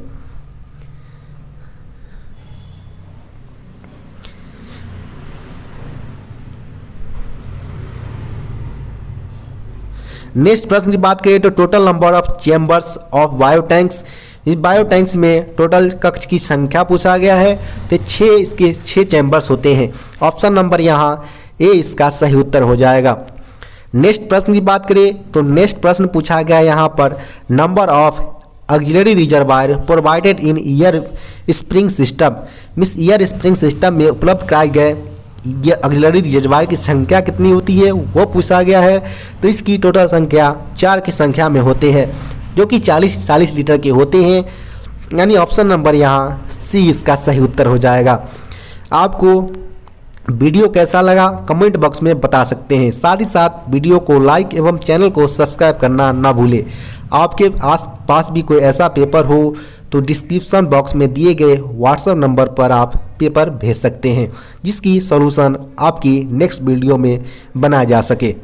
नेक्स्ट प्रश्न की बात करें तो total number of chambers of bio tanks इस बायो टैंक्स में टोटल कक्ष की संख्या पूछा गया है, तो 6 इसके 6 चैम्बर्स होते हैं। ऑप्शन नंबर यहाँ ए इसका सही उत्तर हो जाएगा। नेक्स्ट प्रश्न की बात करें तो नेक्स्ट प्रश्न पूछा गया है यहाँ पर, number of auxiliary reservoir provided in air spring system, means year spring system में उपलब्ध कराए गए ये ऑक्सिलरी रिजर्वायर की संख्या कितनी होती है वो पूछा गया है। तो इसकी टोटल संख्या 4 की संख्या में होते हैं, जो कि 40 लीटर के होते हैं, यानी ऑप्शन नंबर यहाँ सी इसका सही उत्तर हो जाएगा। आपको वीडियो कैसा लगा कमेंट बॉक्स में बता सकते हैं, साथ ही साथ वीडियो को लाइक एवं चैनल को सब्सक्राइब करना ना भूलें। आपके आस पास भी कोई ऐसा पेपर हो तो डिस्क्रिप्शन बॉक्स में दिए गए व्हाट्सएप नंबर पर आप पेपर भेज सकते हैं, जिसकी सॉल्यूशन आपकी नेक्स्ट वीडियो में बनाया जा सके।